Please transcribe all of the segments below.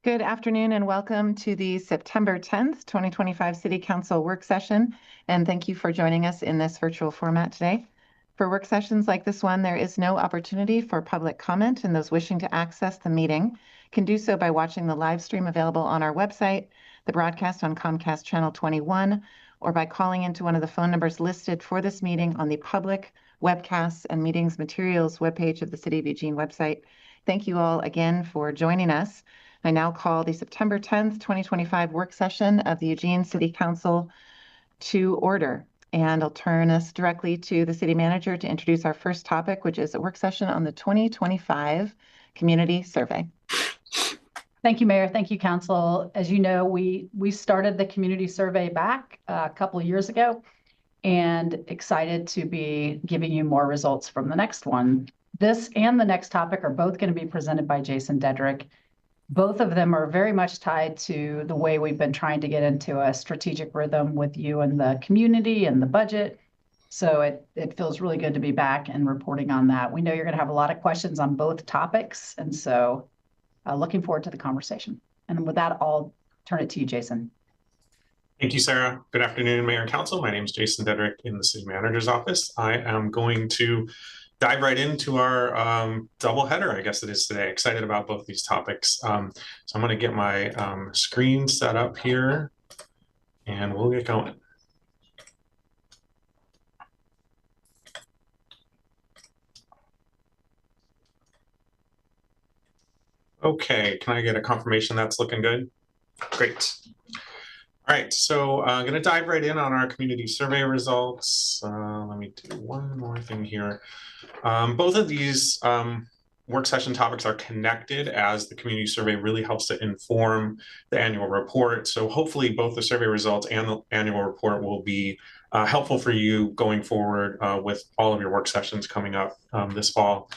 Good afternoon and welcome to the September 10th, 2025 City Council work session. And thank you for joining us in this virtual format today. For work sessions like this one, there is no opportunity for public comment, and those wishing to access the meeting can do so by watching the live stream available on our website, the broadcast on Comcast Channel 21, or by calling into one of the phone numbers listed for this meeting on the public webcasts and meetings materials webpage of the City of Eugene website. Thank you all again for joining us. I now call the September 10th, 2025 work session of the Eugene City Council to order. And I'll turn us directly to the city manager to introduce our first topic, which is a work session on the 2025 community survey. Thank you, Mayor. Thank you, Council. As you know, we started the community survey back a couple of years ago and excited to be giving you more results from the next one. This and the next topic are both going to be presented by Jason Dedrick. Both of them are very much tied to the way we've been trying to get into a strategic rhythm with you and the community and the budget. So it feels really good to be back and reporting on that. We know you're going to have a lot of questions on both topics, and so looking forward to the conversation. And with that, I'll turn it to you, Jason. Thank you, Sarah. Good afternoon, Mayor and Council. My name is Jason Dedrick in the City Manager's Office. I am going to dive right into our double header, I guess it is today. Excited about both these topics. So I'm going to get my screen set up here and we'll get going. Okay, can I get a confirmation that's looking good? Great. All right, so I'm going to dive right in on our community survey results. Let me do one more thing here. Both of these work session topics are connected, as the community survey really helps to inform the annual report. So hopefully both the survey results and the annual report will be helpful for you going forward with all of your work sessions coming up this fall.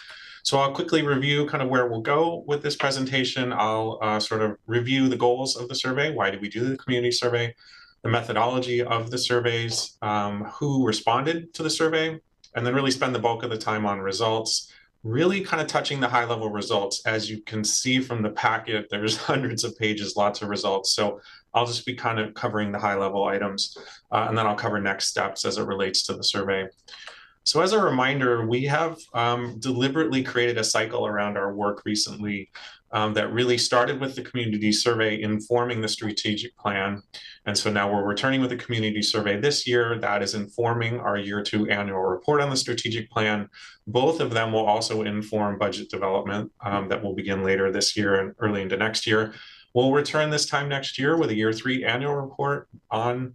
So I'll quickly review kind of where we'll go with this presentation. I'll sort of review the goals of the survey. Why did we do the community survey? The methodology of the surveys, who responded to the survey, and then really spend the bulk of the time on results, really kind of touching the high-level results. As you can see from the packet, there's hundreds of pages, lots of results. So I'll just be kind of covering the high-level items, and then I'll cover next steps as it relates to the survey. So as a reminder, we have deliberately created a cycle around our work recently that really started with the community survey informing the strategic plan. And so now we're returning with the community survey this year that is informing our year 2 annual report on the strategic plan. Both of them will also inform budget development that will begin later this year and early into next year. We'll return this time next year with a year 3 annual report on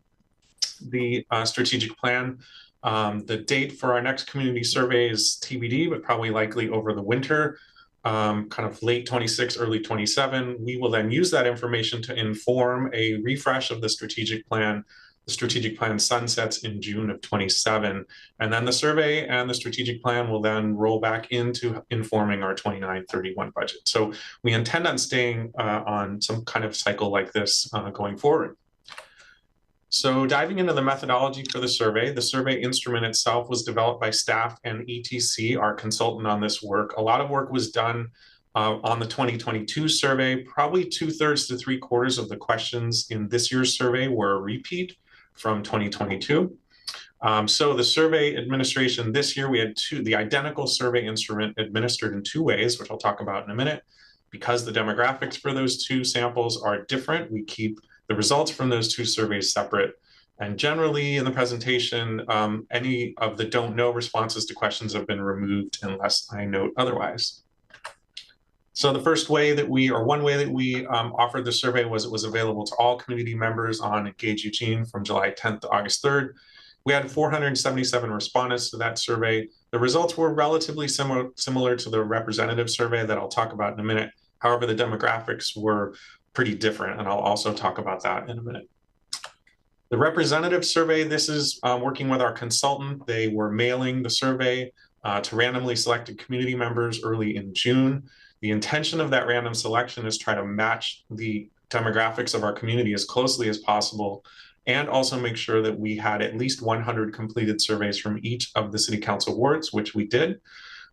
the strategic plan. The date for our next community survey is TBD, but probably likely over the winter, kind of late 26, early 27. We will then use that information to inform a refresh of the strategic plan. The strategic plan sunsets in June of 27. And then the survey and the strategic plan will then roll back into informing our 29-31 budget. So we intend on staying on some kind of cycle like this going forward. So diving into the methodology for the survey instrument itself was developed by staff and ETC, our consultant on this work. A lot of work was done on the 2022 survey. Probably 2/3 to 3/4 of the questions in this year's survey were a repeat from 2022. So the survey administration this year, we had the identical survey instrument administered in 2 ways, which I'll talk about in a minute. Because the demographics for those 2 samples are different, we keep the results from those 2 surveys separate. And generally in the presentation, any of the don't know responses to questions have been removed unless I note otherwise. So the first way that one way that we offered the survey was it was available to all community members on Engage Eugene from July 10th to August 3rd. We had 477 respondents to that survey. The results were relatively similar to the representative survey that I'll talk about in a minute. However, the demographics were pretty different, and I'll also talk about that in a minute. The representative survey, this is working with our consultant. They were mailing the survey to randomly selected community members early in June. The intention of that random selection is try to match the demographics of our community as closely as possible, and also make sure that we had at least 100 completed surveys from each of the City Council wards, which we did.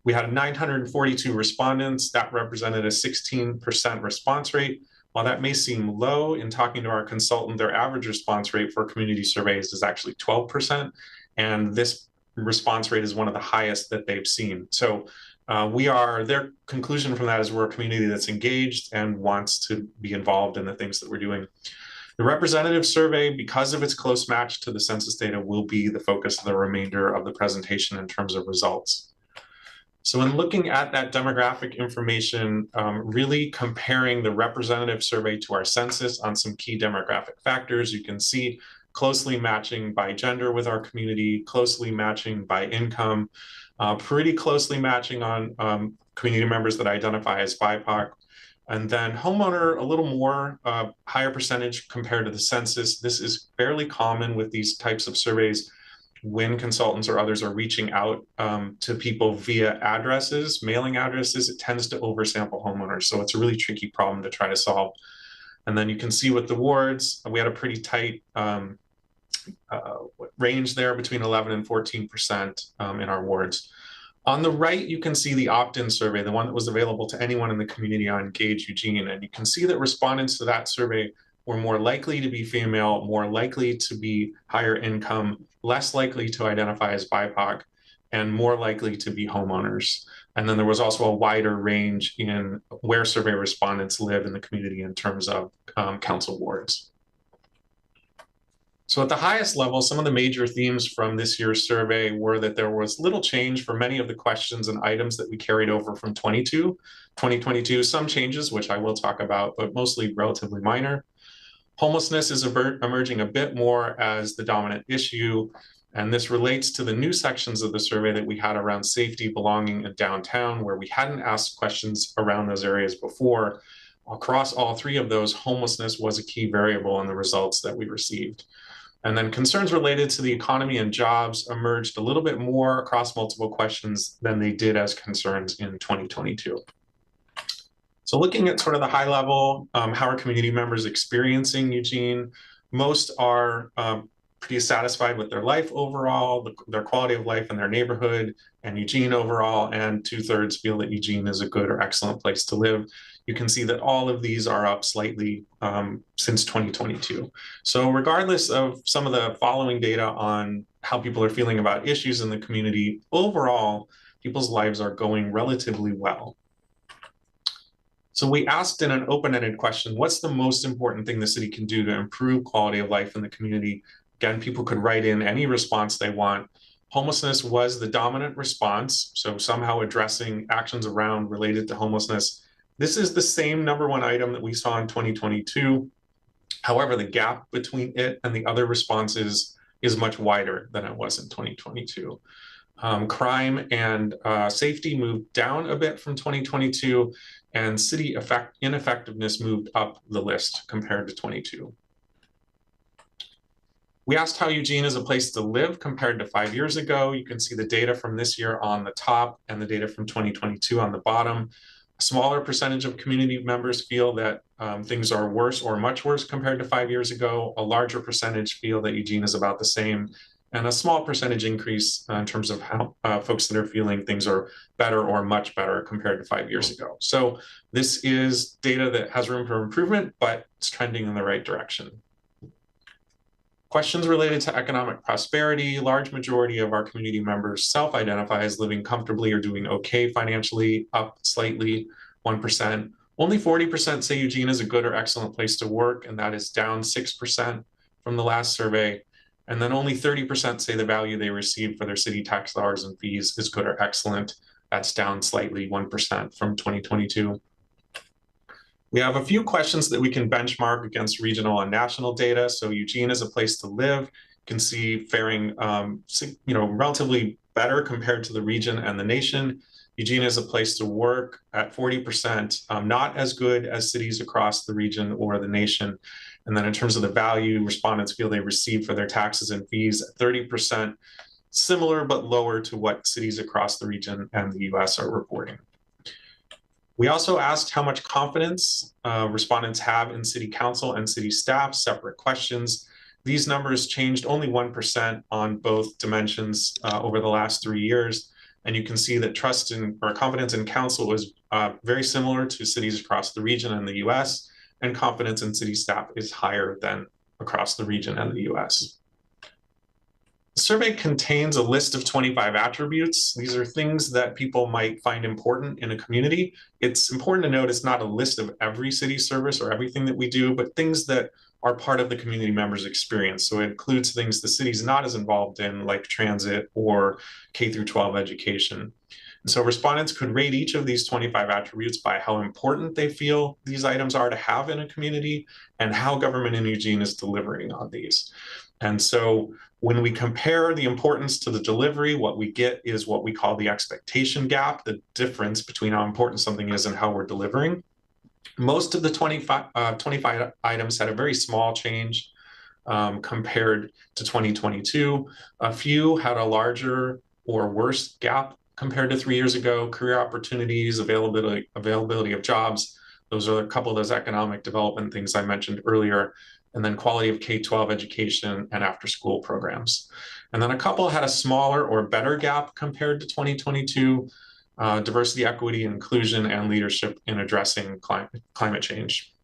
We had 942 respondents. That represented a 16% response rate. While that may seem low, in talking to our consultant, their average response rate for community surveys is actually 12%. And this response rate is one of the highest that they've seen. So their conclusion from that is we're a community that's engaged and wants to be involved in the things that we're doing. The representative survey, because of its close match to the census data, will be the focus of the remainder of the presentation in terms of results. So in looking at that demographic information, really comparing the representative survey to our census on some key demographic factors, you can see closely matching by gender with our community, closely matching by income, pretty closely matching on community members that identify as BIPOC. And then homeowner, a little more, higher percentage compared to the census. This is fairly common with these types of surveys when consultants or others are reaching out to people via addresses, mailing addresses. It tends to oversample homeowners. So it's a really tricky problem to try to solve. And then you can see with the wards, we had a pretty tight range there between 11 and 14% in our wards. On the right, you can see the opt-in survey, the one that was available to anyone in the community on Engage Eugene. And you can see that respondents to that survey were more likely to be female, more likely to be higher income, less likely to identify as BIPOC, and more likely to be homeowners. And then there was also a wider range in where survey respondents live in the community in terms of council wards. So at the highest level, some of the major themes from this year's survey were that there was little change for many of the questions and items that we carried over from 2022. Some changes, which I will talk about, but mostly relatively minor. Homelessness is emerging a bit more as the dominant issue, and this relates to the new sections of the survey that we had around safety, belonging, and downtown, where we hadn't asked questions around those areas before. Across all three of those, homelessness was a key variable in the results that we received. And then concerns related to the economy and jobs emerged a little bit more across multiple questions than they did as concerns in 2022. So looking at sort of the high level, how are community members experiencing Eugene? Most are pretty satisfied with their life overall, their quality of life in their neighborhood, and Eugene overall, and 2/3 feel that Eugene is a good or excellent place to live. You can see that all of these are up slightly since 2022. So regardless of some of the following data on how people are feeling about issues in the community, overall, people's lives are going relatively well. So we asked in an open-ended question, what's the most important thing the city can do to improve quality of life in the community? Again, people could write in any response they want. Homelessness was the dominant response, so somehow addressing actions around related to homelessness. This is the same #1 item that we saw in 2022. However, the gap between it and the other responses is much wider than it was in 2022. Crime and safety moved down a bit from 2022, and city ineffectiveness moved up the list compared to 22. We asked how Eugene is a place to live compared to 5 years ago. You can see the data from this year on the top and the data from 2022 on the bottom. A smaller percentage of community members feel that things are worse or much worse compared to 5 years ago. A larger percentage feel that Eugene is about the same, and a small percentage increase in terms of how folks that are feeling things are better or much better compared to 5 years ago. So this is data that has room for improvement, but it's trending in the right direction. Questions related to economic prosperity. Large majority of our community members self-identify as living comfortably or doing okay financially, up slightly, 1%. Only 40% say Eugene is a good or excellent place to work, and that is down 6% from the last survey. And then only 30% say the value they receive for their city tax dollars and fees is good or excellent. That's down slightly, 1% from 2022. We have a few questions that we can benchmark against regional and national data. So Eugene is a place to live. You can see faring relatively better compared to the region and the nation. Eugene is a place to work at 40%, not as good as cities across the region or the nation. And then in terms of the value respondents feel they receive for their taxes and fees, 30%, similar but lower to what cities across the region and the US are reporting. We also asked how much confidence respondents have in city council and city staff, separate questions. These numbers changed only 1% on both dimensions over the last 3 years. And you can see that trust in or confidence in council was very similar to cities across the region and the US. and confidence in city staff is higher than across the region and the US. The survey contains a list of 25 attributes. These are things that people might find important in a community. It's important to note it's not a list of every city service or everything that we do, but things that are part of the community members' experience. So it includes things the city's not as involved in, like transit or K through 12 education. And so respondents could rate each of these 25 attributes by how important they feel these items are to have in a community and how government in Eugene is delivering on these. And so when we compare the importance to the delivery, what we get is what we call the expectation gap, the difference between how important something is and how we're delivering. Most of the 25 items had a very small change compared to 2022. A few had a larger or worse gap compared to 3 years ago. Career opportunities, availability of jobs, those are a couple of those economic development things I mentioned earlier, and then quality of K-12 education and after-school programs. And then a couple had a smaller or better gap compared to 2022, diversity, equity, inclusion, and leadership in addressing climate change.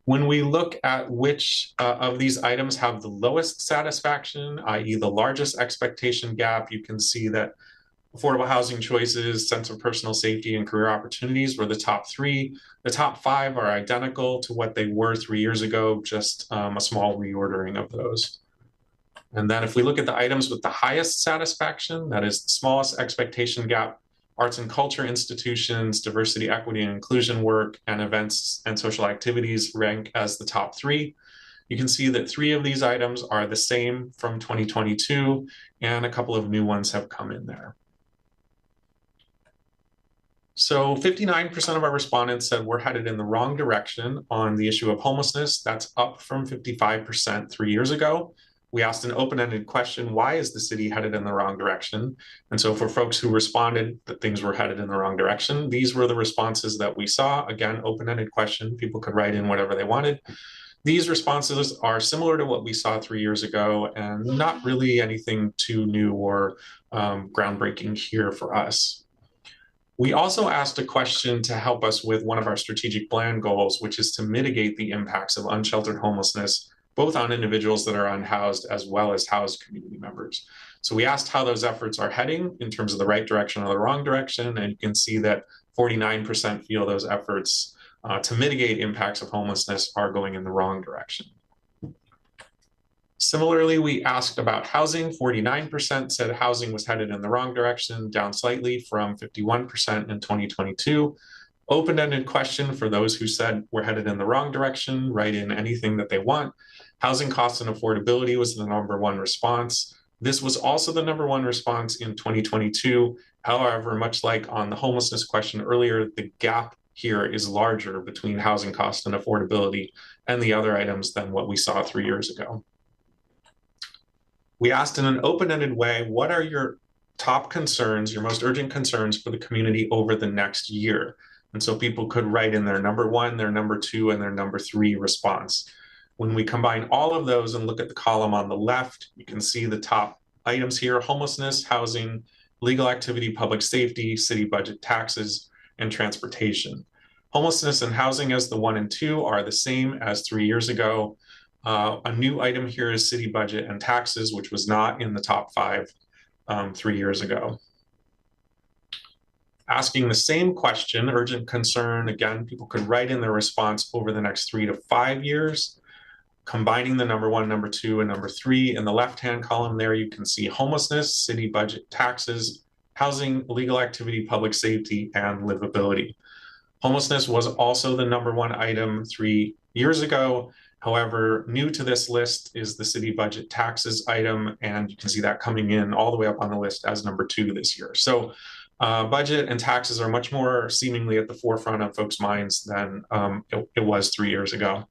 When we look at which of these items have the lowest satisfaction, i.e. the largest expectation gap, you can see that affordable housing choices, sense of personal safety, and career opportunities were the top three. The top five are identical to what they were 3 years ago, just a small reordering of those. And then if we look at the items with the highest satisfaction, that is the smallest expectation gap, arts and culture institutions, diversity, equity, and inclusion work, and events and social activities rank as the top three. You can see that 3 of these items are the same from 2022, and a couple of new ones have come in there. So 59% of our respondents said we're headed in the wrong direction on the issue of homelessness. That's up from 55% 3 years ago. We asked an open-ended question, why is the city headed in the wrong direction? And so for folks who responded that things were headed in the wrong direction, these were the responses that we saw. Again, open-ended question, people could write in whatever they wanted. These responses are similar to what we saw 3 years ago and not really anything too new or groundbreaking here for us. We also asked a question to help us with one of our strategic plan goals, which is to mitigate the impacts of unsheltered homelessness, both on individuals that are unhoused as well as housed community members. So we asked how those efforts are heading in terms of the right direction or the wrong direction, and you can see that 49% feel those efforts to mitigate impacts of homelessness are going in the wrong direction. Similarly, we asked about housing. 49% said housing was headed in the wrong direction, down slightly from 51% in 2022. Open-ended question for those who said we're headed in the wrong direction, write in anything that they want. Housing costs and affordability was the #1 response. This was also the #1 response in 2022. However, much like on the homelessness question earlier, the gap here is larger between housing cost and affordability and the other items than what we saw 3 years ago. We asked in an open-ended way, what are your top concerns, your most urgent concerns for the community over the next year? And so people could write in their #1, their #2, and their #3 response. When we combine all of those and look at the column on the left, you can see the top items here: homelessness, housing, legal activity, public safety, city budget, taxes, and transportation. Homelessness and housing as the 1 and 2 are the same as 3 years ago. A new item here is city budget and taxes, which was not in the top 5 3 years ago. Asking the same question, urgent concern, again, people could write in their response over the next 3 to 5 years. Combining the #1, #2, and #3 in the left-hand column there, you can see homelessness, city budget, taxes, housing, legal activity, public safety, and livability. Homelessness was also the #1 item 3 years ago. However, new to this list is the city budget taxes item, and you can see that coming in all the way up on the list as #2 this year. So budget and taxes are much more seemingly at the forefront of folks' minds than it was 3 years ago.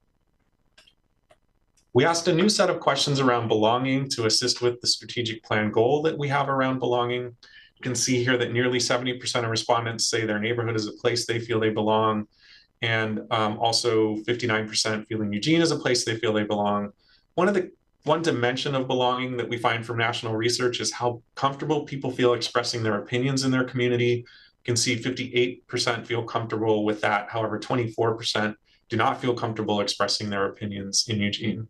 We asked a new set of questions around belonging to assist with the strategic plan goal that we have around belonging. You can see here that nearly 70% of respondents say their neighborhood is a place they feel they belong, and also 59% feeling Eugene is a place they feel they belong. One dimension of belonging that we find from national research is how comfortable people feel expressing their opinions in their community. can see 58% feel comfortable with that. However, 24% do not feel comfortable expressing their opinions in Eugene.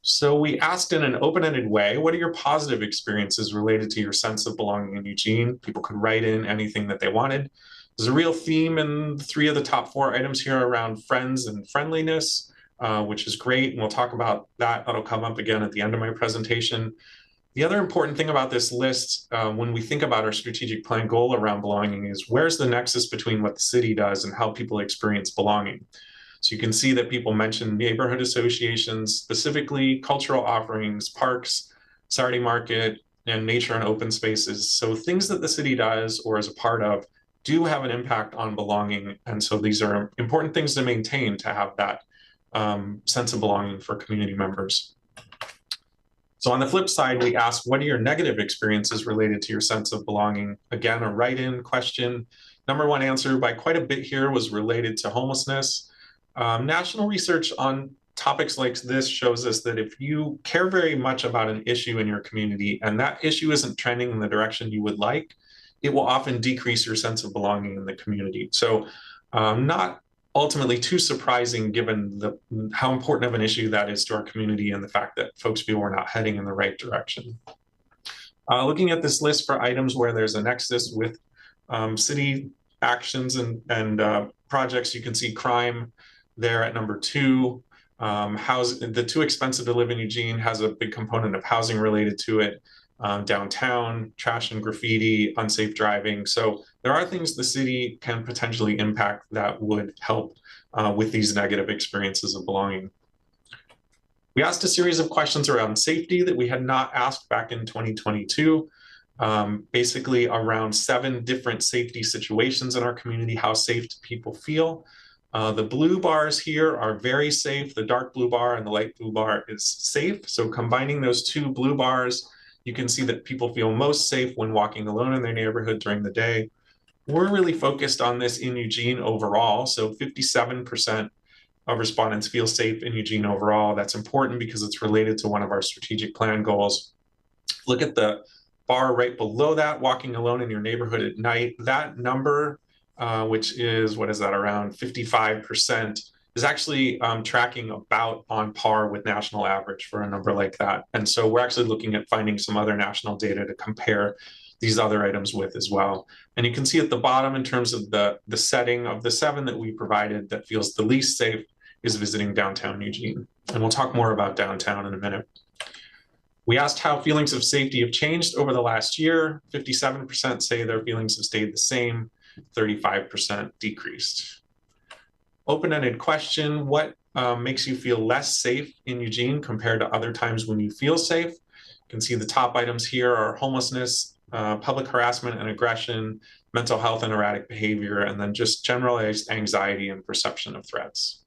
So we asked in an open-ended way, what are your positive experiences related to your sense of belonging in Eugene? People could write in anything that they wanted. There's a real theme in 3 of the top 4 items here around friends and friendliness, which is great. And we'll talk about that. That'll come up again at the end of my presentation. The other important thing about this list, when we think about our strategic plan goal around belonging, is where's the nexus between what the city does and how people experience belonging? So you can see that people mention neighborhood associations, specifically cultural offerings, parks, Saturday market, and nature and open spaces. So things that the city does or is a part of do have an impact on belonging. And so these are important things to maintain to have that sense of belonging for community members. So on the flip side, we asked, what are your negative experiences related to your sense of belonging? Again, a write-in question. Number 1 answer by quite a bit here was related to homelessness. National research on topics like this shows us that if you care very much about an issue in your community and that issue isn't trending in the direction you would like, it will often decrease your sense of belonging in the community. So not ultimately too surprising given how important of an issue that is to our community and the fact that folks feel we're not heading in the right direction. Looking at this list for items where there's a nexus with city actions and projects, you can see crime there at number 2. The too expensive to live in Eugene has a big component of housing related to it. Downtown, trash and graffiti, unsafe driving. So there are things the city can potentially impact that would help with these negative experiences of belonging. We asked a series of questions around safety that we had not asked back in 2022. Basically around 7 different safety situations in our community. How safe do people feel? The blue bars here are very safe. The dark blue bar and the light blue bar is safe. So combining those 2 blue bars, you can see that people feel most safe when walking alone in their neighborhood during the day. We're really focused on this in Eugene overall. So 57% of respondents feel safe in Eugene overall. That's important because it's related to one of our strategic plan goals. Look at the bar right below that, walking alone in your neighborhood at night. That number, which is, what is that, around 55%, is actually tracking about on par with national average for a number like that. And so we're actually looking at finding some other national data to compare these other items with as well. And you can see at the bottom, in terms of the setting of the 7 that we provided that feels the least safe, is visiting downtown Eugene. And we'll talk more about downtown in a minute. We asked how feelings of safety have changed over the last year. 57% say their feelings have stayed the same, 35% decreased. Open-ended question, what makes you feel less safe in Eugene compared to other times when you feel safe? You can see the top items here are homelessness, public harassment and aggression, mental health and erratic behavior, and then just generalized anxiety and perception of threats.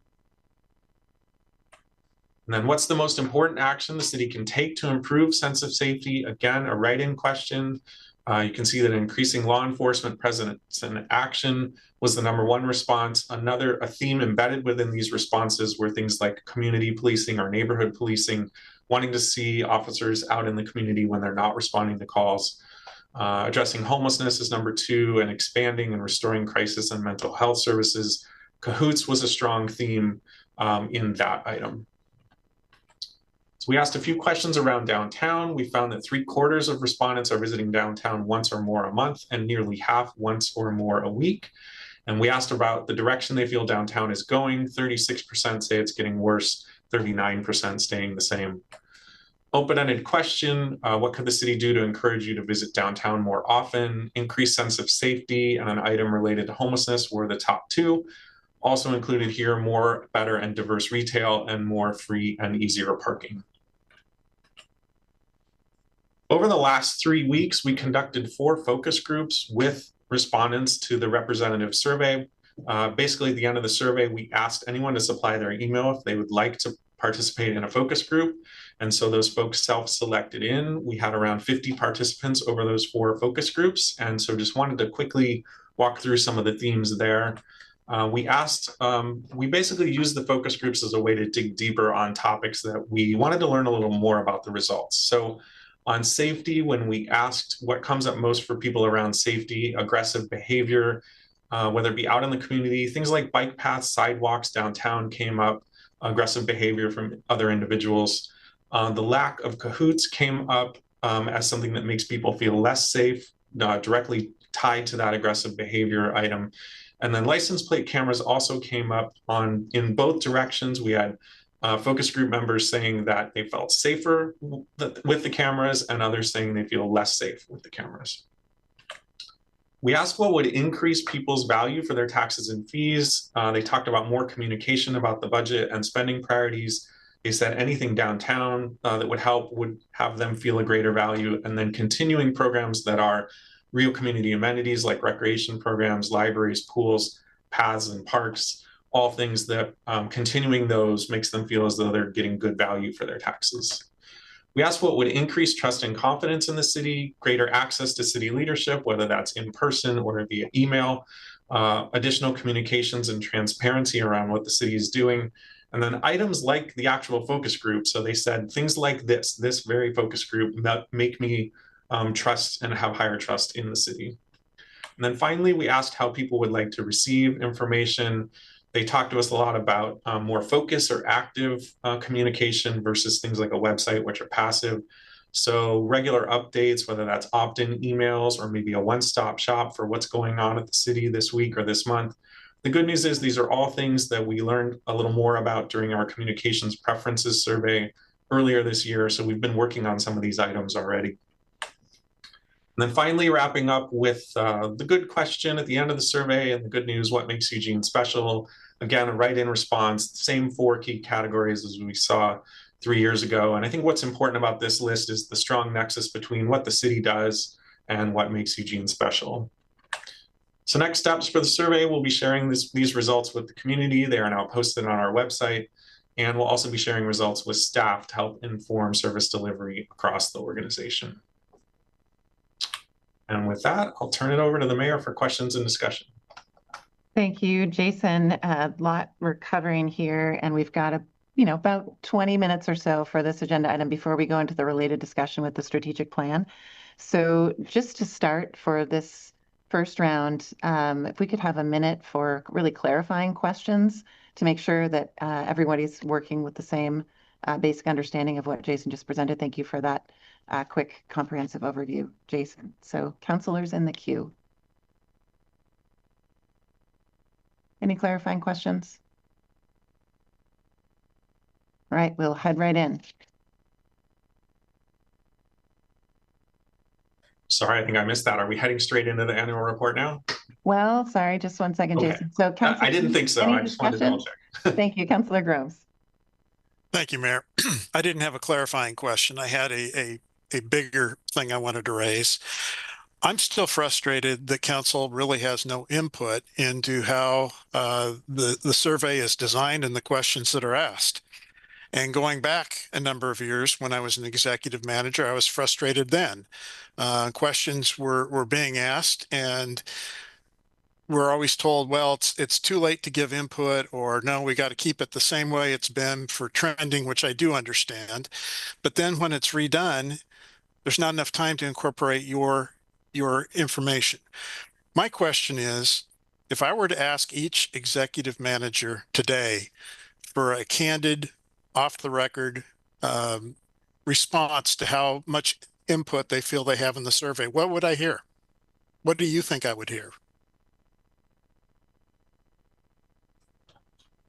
And then what's the most important action the city can take to improve sense of safety? Again, a write-in question. You can see that increasing law enforcement presence and action was the number 1 response. A theme embedded within these responses were things like community policing or neighborhood policing, wanting to see officers out in the community when they're not responding to calls. Addressing homelessness is number 2, and expanding and restoring crisis and mental health services. CAHOOTS was a strong theme in that item. So we asked a few questions around downtown. We found that 3/4 of respondents are visiting downtown once or more a month, and nearly half once or more a week. And we asked about the direction they feel downtown is going. 36% say it's getting worse, 39% staying the same. Open-ended question, what could the city do to encourage you to visit downtown more often? Increased sense of safety and an item related to homelessness were the top 2. Also included here, more, better, and diverse retail, and more free and easier parking. Over the last 3 weeks, we conducted 4 focus groups with respondents to the representative survey. Basically, at the end of the survey, we asked anyone to supply their email if they would like to participate in a focus group. And so those folks self-selected in. We had around 50 participants over those 4 focus groups. And so just wanted to quickly walk through some of the themes there. We basically used the focus groups as a way to dig deeper on topics that we wanted to learn a little more about the results. So On safety, when we asked what comes up most for people around safety, aggressive behavior, whether it be out in the community, things like bike paths, sidewalks, downtown came up, aggressive behavior from other individuals. The lack of cahoots came up as something that makes people feel less safe, directly tied to that aggressive behavior item. And then license plate cameras also came up in both directions. We had focus group members saying that they felt safer with the cameras, and others saying they feel less safe with the cameras. We asked what would increase people's value for their taxes and fees. They talked about more communication about the budget and spending priorities. They said anything downtown that would help would have them feel a greater value, and then continuing programs that are real community amenities like recreation programs, libraries, pools, paths, and parks. All things that continuing those makes them feel as though they're getting good value for their taxes. We asked what would increase trust and confidence in the city, greater access to city leadership, whether that's in person or via email, additional communications and transparency around what the city is doing, and then items like the actual focus group. So they said things like this very focus group that make me trust and have higher trust in the city. And then finally, we asked how people would like to receive information. They talked to us a lot about more focus or active communication versus things like a website, which are passive. So regular updates, whether that's opt-in emails or maybe a one-stop shop for what's going on at the city this week or this month. The good news is these are all things that we learned a little more about during our communications preferences survey earlier this year. So we've been working on some of these items already. And then finally, wrapping up with the good question at the end of the survey and the good news, what makes Eugene special? Again, a write-in response, same 4 key categories as we saw 3 years ago. And I think what's important about this list is the strong nexus between what the city does and what makes Eugene special. So next steps for the survey, we'll be sharing these results with the community. They are now posted on our website. And we'll also be sharing results with staff to help inform service delivery across the organization. And with that, I'll turn it over to the mayor for questions and discussion. Thank you, Jason. A lot we're covering here, and we've got about 20 minutes or so for this agenda item before we go into the related discussion with the strategic plan. So just to start for this first round, if we could have a minute for really clarifying questions to make sure that everybody's working with the same basic understanding of what Jason just presented. Thank you for that quick, comprehensive overview, Jason. So councilors in the queue. Any clarifying questions? All right, we'll head right in. Sorry, I think I missed that. Are we heading straight into the annual report now? Well, sorry, just one second, Okay. Jason. So I didn't think so. I just wanted to double check. Thank you, Councilor Groves. Thank you, Mayor. I didn't have a clarifying question. I had a bigger thing I wanted to raise. I'm still frustrated that council really has no input into how the survey is designed and the questions that are asked. And going back a number of years when I was an executive manager, I was frustrated then. Questions were being asked and we're always told, well, it's too late to give input, or no, we got to keep it the same way it's been for trending, which I do understand. But then when it's redone, there's not enough time to incorporate your information. My question is, if I were to ask each executive manager today for a candid, off the record response to how much input they feel they have in the survey, what would I hear? What do you think I would hear?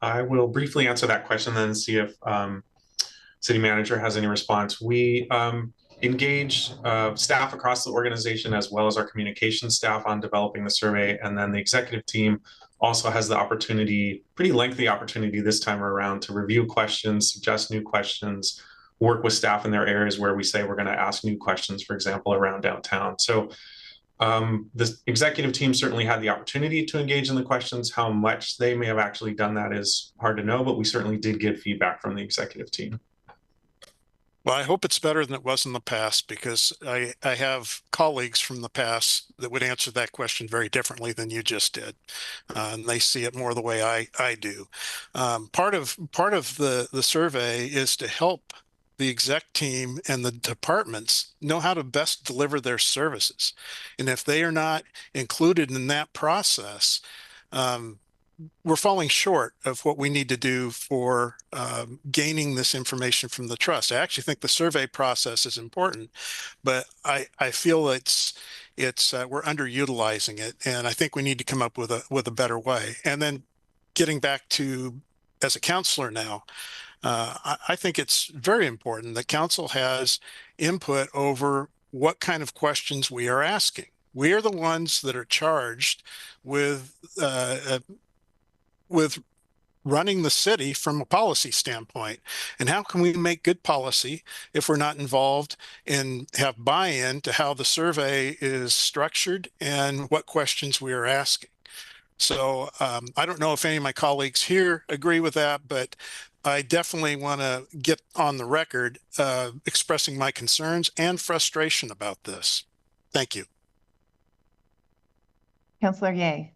I will briefly answer that question, then see if city manager has any response. We engage staff across the organization as well as our communication staff on developing the survey, and then the executive team also has the opportunity, pretty lengthy opportunity this time around, to review questions, suggest new questions, work with staff in their areas where we say we're going to ask new questions, for example, around downtown. So the executive team certainly had the opportunity to engage in the questions. How much they may have actually done that is hard to know, but we certainly did get feedback from the executive team. Well, I hope it's better than it was in the past, because I have colleagues from the past that would answer that question very differently than you just did. And they see it more the way I do. Part of the survey is to help the exec team and the departments know how to best deliver their services. And if they are not included in that process, we're falling short of what we need to do for gaining this information from the trust. I actually think the survey process is important, but I feel it's we're underutilizing it, and I think we need to come up with a better way. And then getting back to, as a counselor now, I think it's very important that council has input over what kind of questions we are asking. We are the ones that are charged with running the city from a policy standpoint. And how can we make good policy if we're not involved and have buy-in to how the survey is structured and what questions we are asking? So I don't know if any of my colleagues here agree with that, but I definitely want to get on the record expressing my concerns and frustration about this. Thank you. Councillor Ye.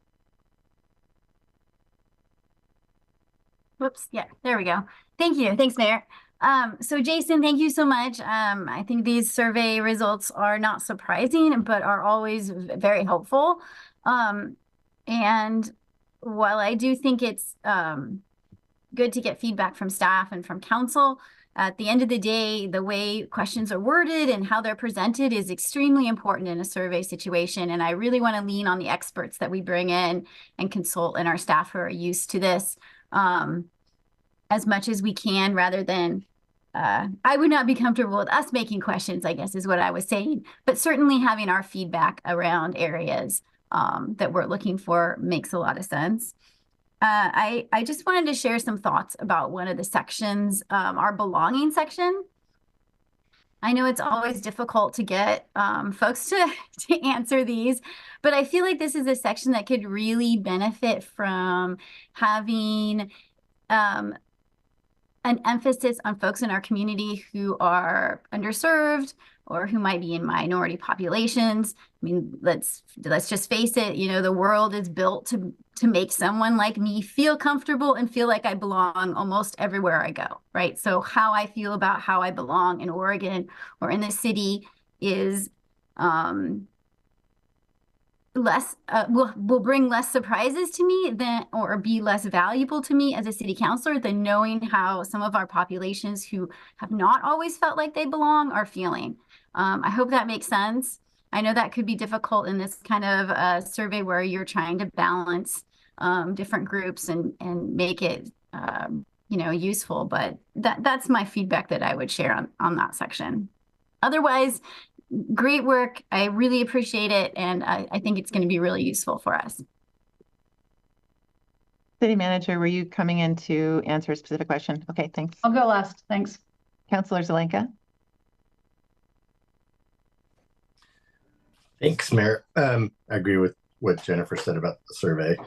Whoops. Yeah, there we go. Thank you. Thanks, Mayor. So Jason, thank you so much. I think these survey results are not surprising, but are always very helpful. And while I do think it's good to get feedback from staff and from council, at the end of the day, the way questions are worded and how they're presented is extremely important in a survey situation. And I really want to lean on the experts that we bring in and consult and our staff who are used to this as much as we can, rather than I would not be comfortable with us making questions, I guess is what I was saying, but certainly having our feedback around areas that we're looking for makes a lot of sense. I just wanted to share some thoughts about one of the sections, our belonging section. I know it's always difficult to get folks to answer these, but I feel like this is a section that could really benefit from having an emphasis on folks in our community who are underserved or who might be in minority populations. I mean, let's just face it, you know, the world is built to make someone like me feel comfortable and feel like I belong almost everywhere I go, right? So how I feel about how I belong in Oregon or in the city is will bring less surprises to me than, or be less valuable to me as a city councilor than knowing how some of our populations who have not always felt like they belong are feeling. I hope that makes sense. I know that could be difficult in this kind of survey where you're trying to balance different groups and make it you know, useful, but that's my feedback that I would share on that section. Otherwise, great work. I really appreciate it, and I think it's going to be really useful for us. City Manager, were you coming in to answer a specific question? Okay, thanks. I'll go last. Thanks. Councillor Zelenka. Thanks, Mayor. I agree with what Jennifer said about the survey.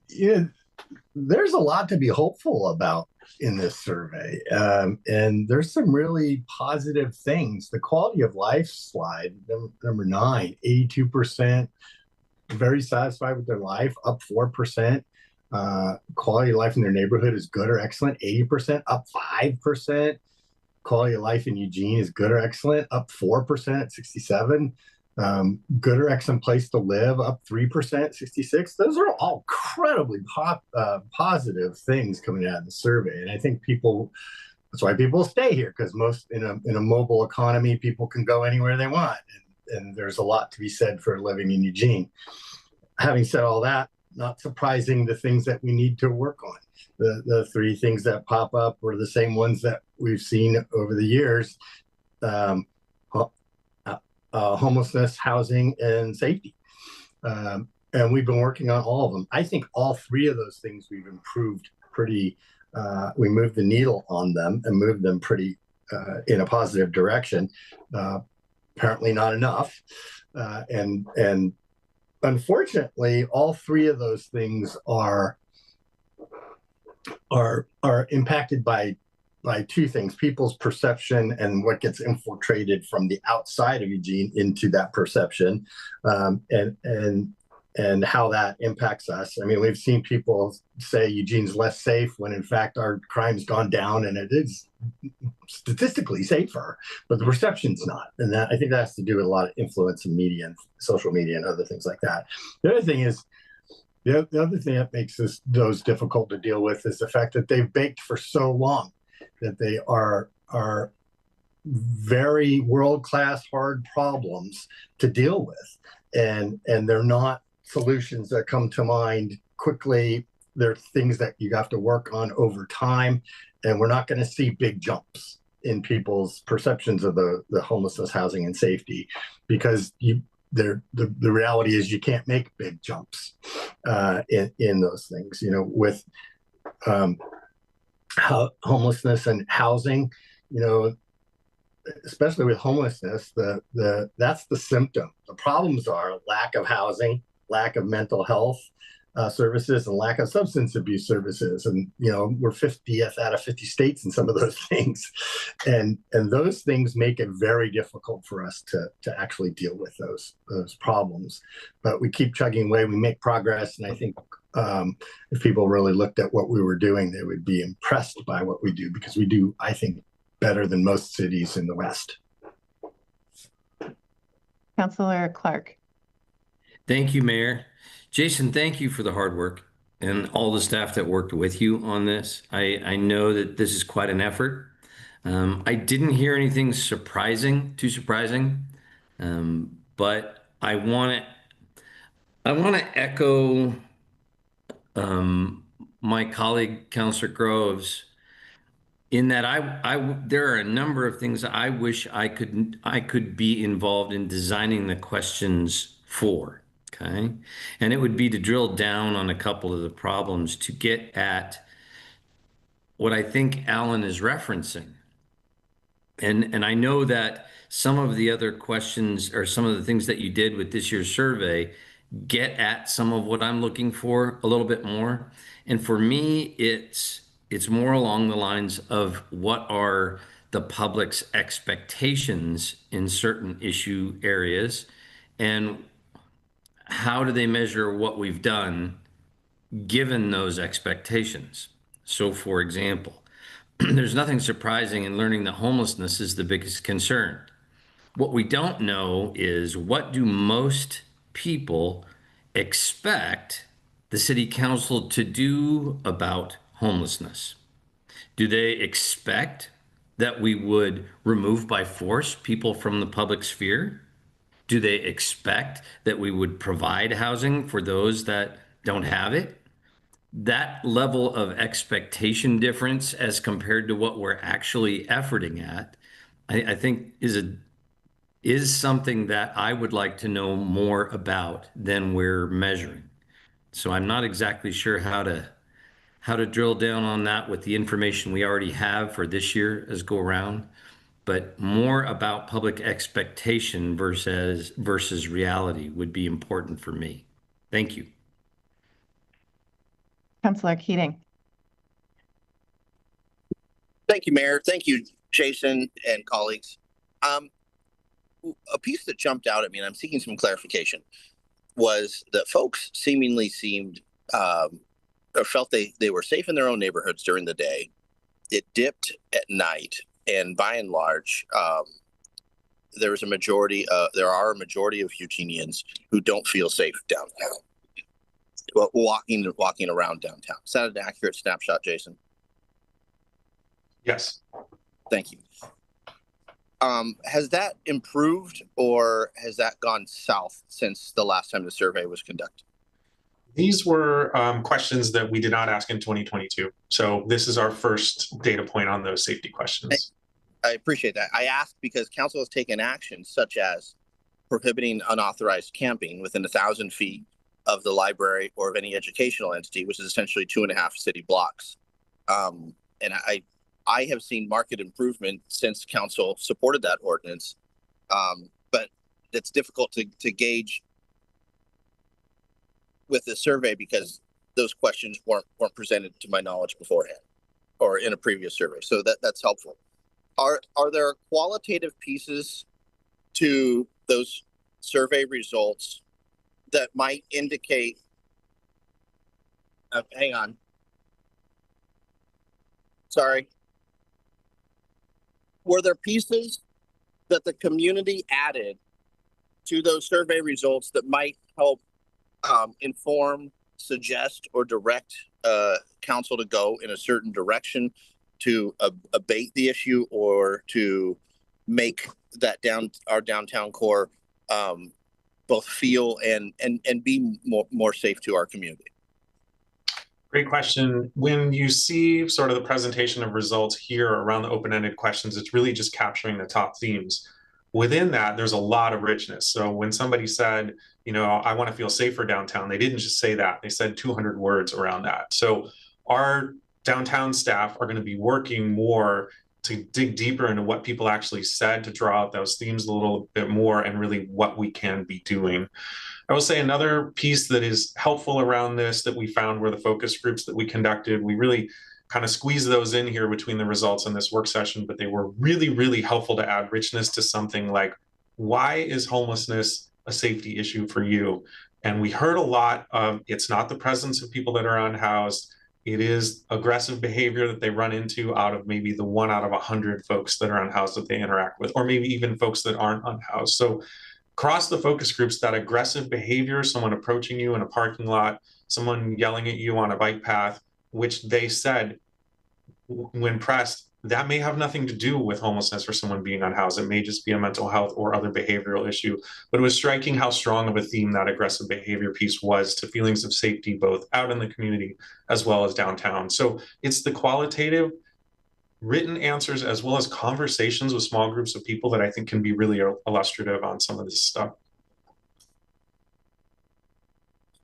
Yeah, there's a lot to be hopeful about in this survey. And there's some really positive things. The quality of life slide, number 9, 82% very satisfied with their life, up 4%. Quality of life in their neighborhood is good or excellent, 80%, up 5%. Quality of life in Eugene is good or excellent, up 4% at 67. Good or excellent place to live, up 3%, 66. Those are all incredibly positive things coming out of the survey. And I think that's why people stay here, because most in a mobile economy, people can go anywhere they want. And there's a lot to be said for living in Eugene. Having said all that, not surprising the things that we need to work on. The 3 things that pop up were the same ones that we've seen over the years. Homelessness, housing, and safety. And we've been working on all of them. I think all 3 of those things we've improved pretty, we moved the needle on them and moved them pretty in a positive direction. Apparently not enough. And unfortunately, all 3 of those things are impacted by 2 things: people's perception and what gets infiltrated from the outside of Eugene into that perception. And and how that impacts us. I mean, we've seen people say Eugene's less safe when in fact our crime's gone down and it is statistically safer, but the perception's not. And that, I think that has to do with a lot of influence in media and social media and other things like that. The other thing is, the other thing that makes those difficult to deal with is the fact that they've baked for so long that they are very world-class hard problems to deal with. And they're not solutions that come to mind quickly. They're things that you have to work on over time. And we're not going to see big jumps in people's perceptions of the homelessness, housing, and safety, because the reality is you can't make big jumps in those things. You know, with homelessness and housing, you know, especially with homelessness, that's the symptom. The problems are lack of housing, lack of mental health services, and lack of substance abuse services. And, you know, we're 50th out of 50 states in some of those things. And those things make it very difficult for us to actually deal with those problems. But we keep chugging away, we make progress. And I think if people really looked at what we were doing, they would be impressed by what we do, because we do, I think, better than most cities in the West. Councilor Clark. Thank you, Mayor. Jason, thank you for the hard work and all the staff that worked with you on this. I know that this is quite an effort. I didn't hear anything too surprising, but I want to echo my colleague, Councilor Groves, in that there are a number of things I wish I could be involved in designing the questions for. Okay. And it would be to drill down on a couple of the problems to get at what I think Alan is referencing. And I know that some of the other questions or some of the things that you did with this year's survey get at some of what I'm looking for a little bit more. And for me, it's more along the lines of what are the public's expectations in certain issue areas, and how do they measure what we've done given those expectations? So, for example, there's nothing surprising in learning that homelessness is the biggest concern. What we don't know is, what do most people expect the city council to do about homelessness? Do they expect that we would remove by force people from the public sphere? Do they expect that we would provide housing for those that don't have it? That level of expectation difference as compared to what we're actually efforting at, I think is something that I would like to know more about than we're measuring. So I'm not exactly sure how to drill down on that with the information we already have for this year as go around, but more about public expectation versus reality would be important for me. Thank you. Councilor Keating. Thank you, Mayor. Thank you, Jason and colleagues. A piece that jumped out at me, and I'm seeking some clarification, was that folks seemingly seemed or felt they were safe in their own neighborhoods during the day. It dipped at night, and by and large, there are a majority of Eugenians who don't feel safe downtown, walking around downtown. Is that an accurate snapshot, Jason? Yes. Thank you. Has that improved, or has that gone south since the last time the survey was conducted? These were questions that we did not ask in 2022. So this is our first data point on those safety questions. I appreciate that. I asked because council has taken action such as prohibiting unauthorized camping within 1,000 feet of the library or of any educational entity, which is essentially 2.5 city blocks. And I have seen market improvement since council supported that ordinance, but it's difficult to gauge with the survey because those questions weren't presented to my knowledge beforehand or in a previous survey. So that's helpful. Are there qualitative pieces to those survey results that might indicate, hang on. Sorry. Were there pieces that the community added to those survey results that might help inform, suggest, or direct council to go in a certain direction to abate the issue or to make that our downtown core both feel and be more safe to our community? Great question. When you see sort of the presentation of results here around the open-ended questions, it's really just capturing the top themes. Within that, there's a lot of richness. So when somebody said, you know, I want to feel safer downtown, they didn't just say that. They said 200 words around that. So our downtown staff are going to be working more to dig deeper into what people actually said, to draw out those themes a little bit more and really what we can be doing. I will say another piece that is helpful around this that we found were the focus groups that we conducted. We really kind of squeezed those in here between the results in this work session, but they were really, really helpful to add richness to something like, why is homelessness a safety issue for you? And we heard a lot of, it's not the presence of people that are unhoused, it is aggressive behavior that they run into out of maybe the 1 out of 100 folks that are unhoused that they interact with, or maybe even folks that aren't unhoused. So across the focus groups, that aggressive behavior, someone approaching you in a parking lot, someone yelling at you on a bike path, which they said when pressed, that may have nothing to do with homelessness or someone being unhoused. It may just be a mental health or other behavioral issue. But it was striking how strong of a theme that aggressive behavior piece was to feelings of safety, both out in the community as well as downtown. So it's the qualitative written answers as well as conversations with small groups of people that I think can be really illustrative on some of this stuff.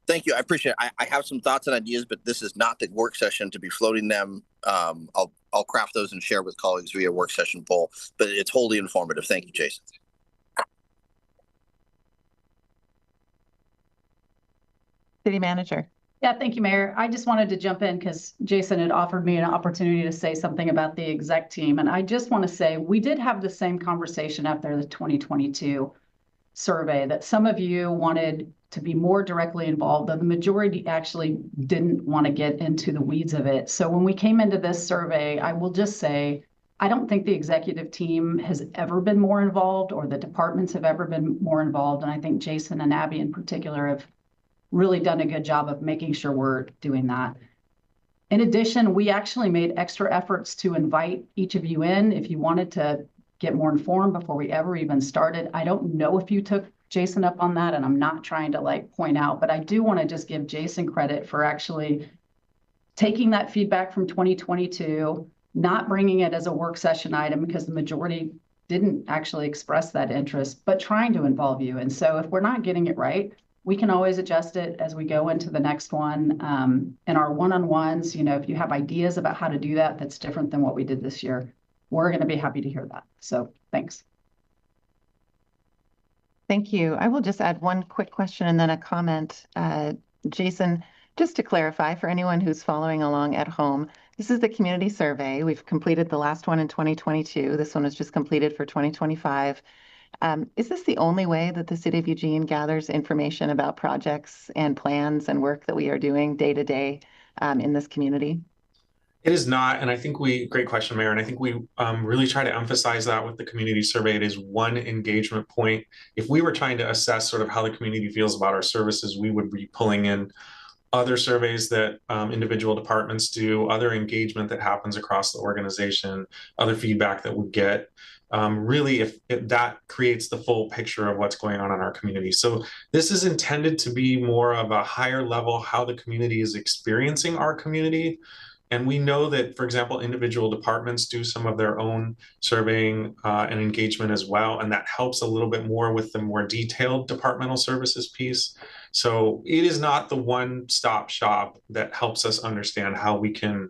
Thank you. I appreciate it. I have some thoughts and ideas, but this is not the work session to be floating them. I'll craft those and share with colleagues via work session poll, but it's wholly informative. Thank you, Jason. City Manager. Yeah, thank you, Mayor. I just wanted to jump in because Jason had offered me an opportunity to say something about the exec team. And I just want to say we did have the same conversation after the 2022 survey that some of you wanted to be more directly involved, though the majority actually didn't want to get into the weeds of it. So when we came into this survey, I will just say, I don't think the executive team has ever been more involved or the departments have ever been more involved. And I think Jason and Abby in particular have really done a good job of making sure we're doing that. In addition, we actually made extra efforts to invite each of you in if you wanted to get more informed before we ever even started. I don't know if you took Jason up on that, and I'm not trying to point out, but I do want to just give Jason credit for actually taking that feedback from 2022, not bringing it as a work session item because the majority didn't actually express that interest, but trying to involve you. And so if we're not getting it right, we can always adjust it as we go into the next one. In our one-on-ones, if you have ideas about how to do that, that's different than what we did this year, we're going to be happy to hear that. So thanks. Thank you. I will just add one quick question and then a comment. Jason, just to clarify for anyone who's following along at home, this is the community survey. We've completed the last one in 2022. This one was just completed for 2025. Is this the only way that the City of Eugene gathers information about projects and plans and work that we are doing day to day in this community? It is not, and I think great question, Mayor, and I think we really try to emphasize that with the community survey. It is one engagement point. If we were trying to assess sort of how the community feels about our services, we would be pulling in other surveys that individual departments do, other engagement that happens across the organization, other feedback that we get. Really, if that creates the full picture of what's going on in our community. So this is intended to be more of a higher level, how the community is experiencing our community. And we know that, for example, individual departments do some of their own surveying and engagement as well. And that helps a little bit more with the more detailed departmental services piece. So it is not the one-stop shop that helps us understand how we can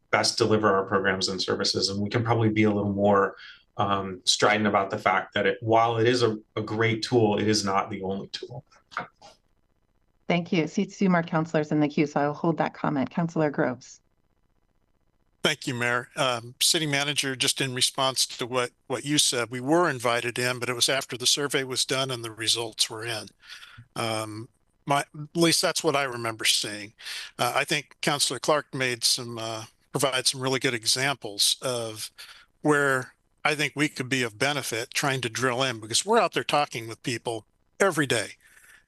best deliver our programs and services. And we can probably be a little more strident about the fact that while it is a great tool, it is not the only tool. Thank you. See two more counselors in the queue, so I will hold that comment. Councilor Groves. Thank you, Mayor. City Manager, just in response to what you said, we were invited in, but it was after the survey was done and the results were in. at least that's what I remember seeing. I think Councillor Clark provide some really good examples of where I think we could be of benefit trying to drill in, because we're out there talking with people every day.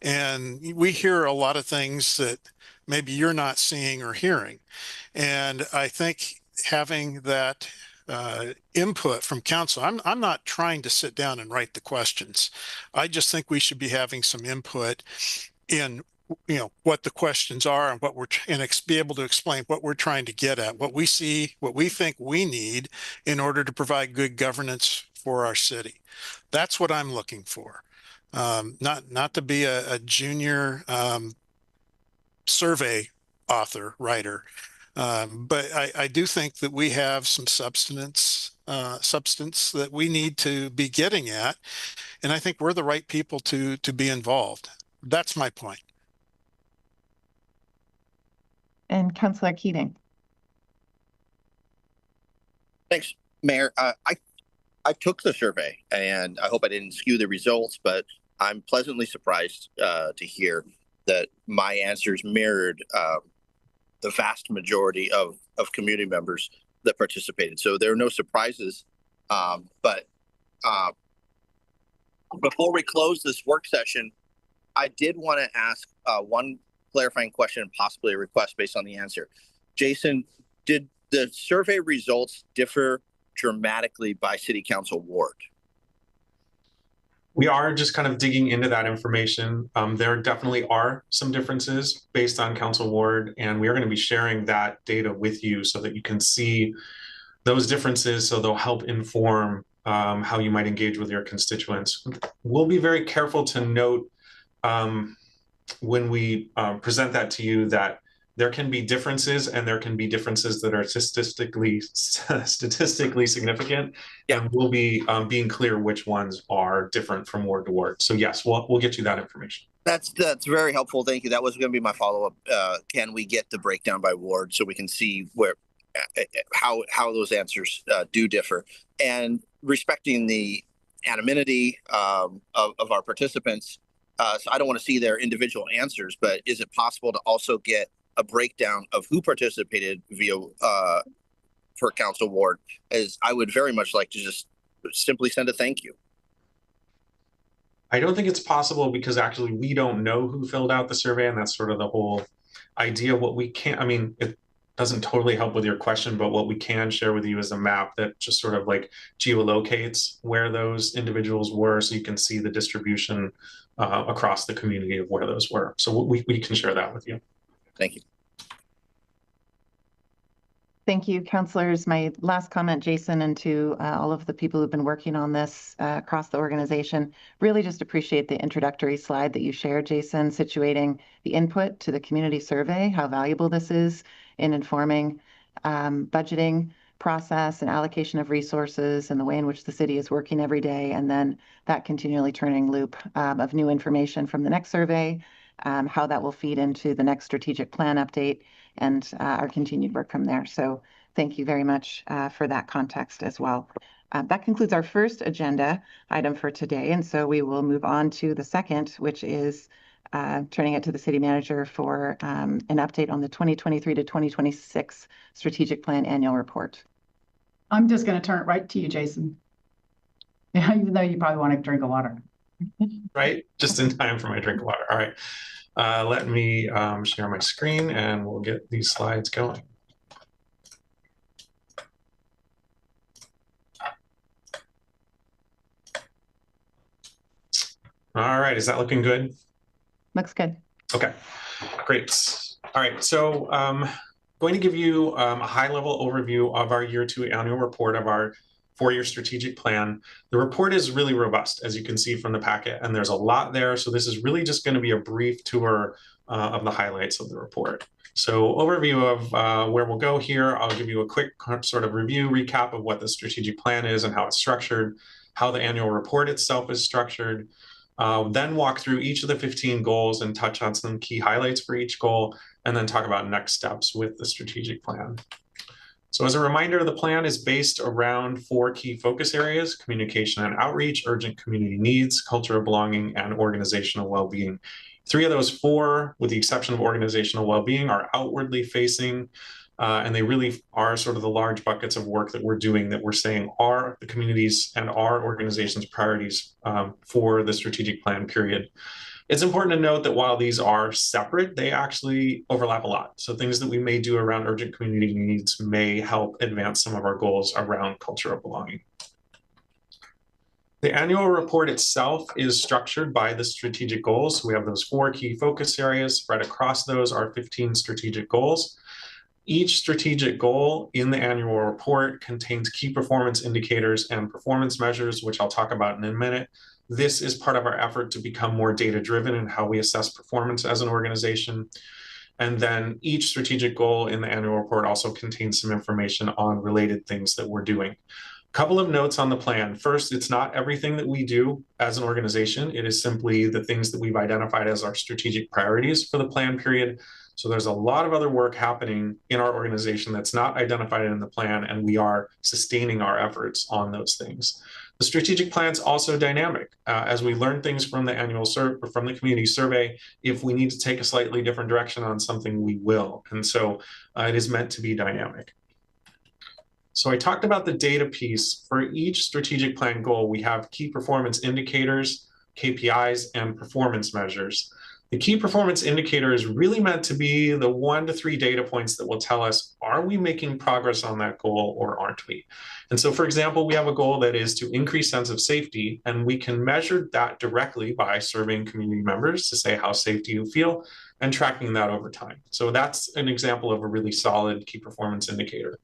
And we hear a lot of things that maybe you're not seeing or hearing. And I think having that input from council, I'm not trying to sit down and write the questions. I just think we should be having some input in what the questions are and be able to explain what we're trying to get at, what we see, what we think we need in order to provide good governance for our city. That's what I'm looking for. Not to be a junior survey writer, but I do think that we have some substance that we need to be getting at, and I think we're the right people to be involved. That's my point. And Councillor Keating. Thanks, Mayor. I took the survey, and I hope I didn't skew the results, but I'm pleasantly surprised to hear that my answers mirrored the vast majority of community members that participated. So there are no surprises. But before we close this work session, I did want to ask one clarifying question and possibly a request based on the answer. Jason, did the survey results differ dramatically by city council ward? We are just kind of digging into that information. There definitely are some differences based on council ward, and we are going to be sharing that data with you so that you can see those differences, so they'll help inform how you might engage with your constituents. We'll be very careful to note when we present that to you that there can be differences, and there can be differences that are statistically significant. Yeah. And we'll be being clear which ones are different from ward to ward. So yes, we'll get you that information. That's very helpful. Thank you. That was going to be my follow-up. Can we get the breakdown by ward so we can see where how those answers do differ, and respecting the anonymity of our participants. So I don't want to see their individual answers, but is it possible to also get a breakdown of who participated via per council ward? As I would very much like to just simply send a thank you. I don't think it's possible, because actually we don't know who filled out the survey, and that's sort of the whole idea. What we can't, I mean, it doesn't totally help with your question, but what we can share with you is a map that just sort of like geolocates where those individuals were, so you can see the distribution across the community of where those were. So we can share that with you. Thank you. Thank you, councilors. My last comment, Jason, and to all of the people who've been working on this across the organization, really just appreciate the introductory slide that you shared, Jason, situating the input to the community survey, how valuable this is in informing budgeting process and allocation of resources and the way in which the city is working every day, and then that continually turning loop of new information from the next survey, how that will feed into the next strategic plan update, and our continued work from there. So thank you very much for that context as well. That concludes our first agenda item for today, and so we will move on to the second, which is turning it to the city manager for an update on the 2023 to 2026 strategic plan annual report. I'm just going to turn it right to you, Jason. Yeah, even though you probably want to drink a water. Right, just in time for my drink of water. All right, let me share my screen and we'll get these slides going. All right, is that looking good? Looks good. Okay, great. All right, so going to give you a high-level overview of our year 2 annual report of our 4-year strategic plan. The report is really robust, as you can see from the packet, and there's a lot there. So this is really just going to be a brief tour of the highlights of the report. So overview of where we'll go here. I'll give you a quick sort of review, recap of what the strategic plan is and how it's structured, how the annual report itself is structured. Then walk through each of the 15 goals and touch on some key highlights for each goal, and then talk about next steps with the strategic plan. So as a reminder, the plan is based around 4 key focus areas: communication and outreach, urgent community needs, culture of belonging, and organizational well-being. 3 of those 4, with the exception of organizational well-being, are outwardly facing, and they really are sort of the large buckets of work that we're doing that we're saying are the communities and our organization's priorities for the strategic plan period. It's important to note that while these are separate, they actually overlap a lot. So things that we may do around urgent community needs may help advance some of our goals around culture of belonging. The annual report itself is structured by the strategic goals. We have those 4 key focus areas. Spread across those are 15 strategic goals. Each strategic goal in the annual report contains key performance indicators and performance measures, which I'll talk about in a minute. This is part of our effort to become more data-driven in how we assess performance as an organization. And then each strategic goal in the annual report also contains some information on related things that we're doing. A couple of notes on the plan. First, it's not everything that we do as an organization. It is simply the things that we've identified as our strategic priorities for the plan period. So there's a lot of other work happening in our organization that's not identified in the plan, and we are sustaining our efforts on those things. The strategic plan is also dynamic. As we learn things from the annual from the community survey, if we need to take a slightly different direction on something, we will. And so it is meant to be dynamic. So I talked about the data piece. For each strategic plan goal, we have key performance indicators, KPIs, and performance measures. The key performance indicator is really meant to be the 1 to 3 data points that will tell us, are we making progress on that goal or aren't we? And so, for example, we have a goal that is to increase sense of safety, and we can measure that directly by surveying community members to say, how safe do you feel, and tracking that over time. So that's an example of a really solid key performance indicator.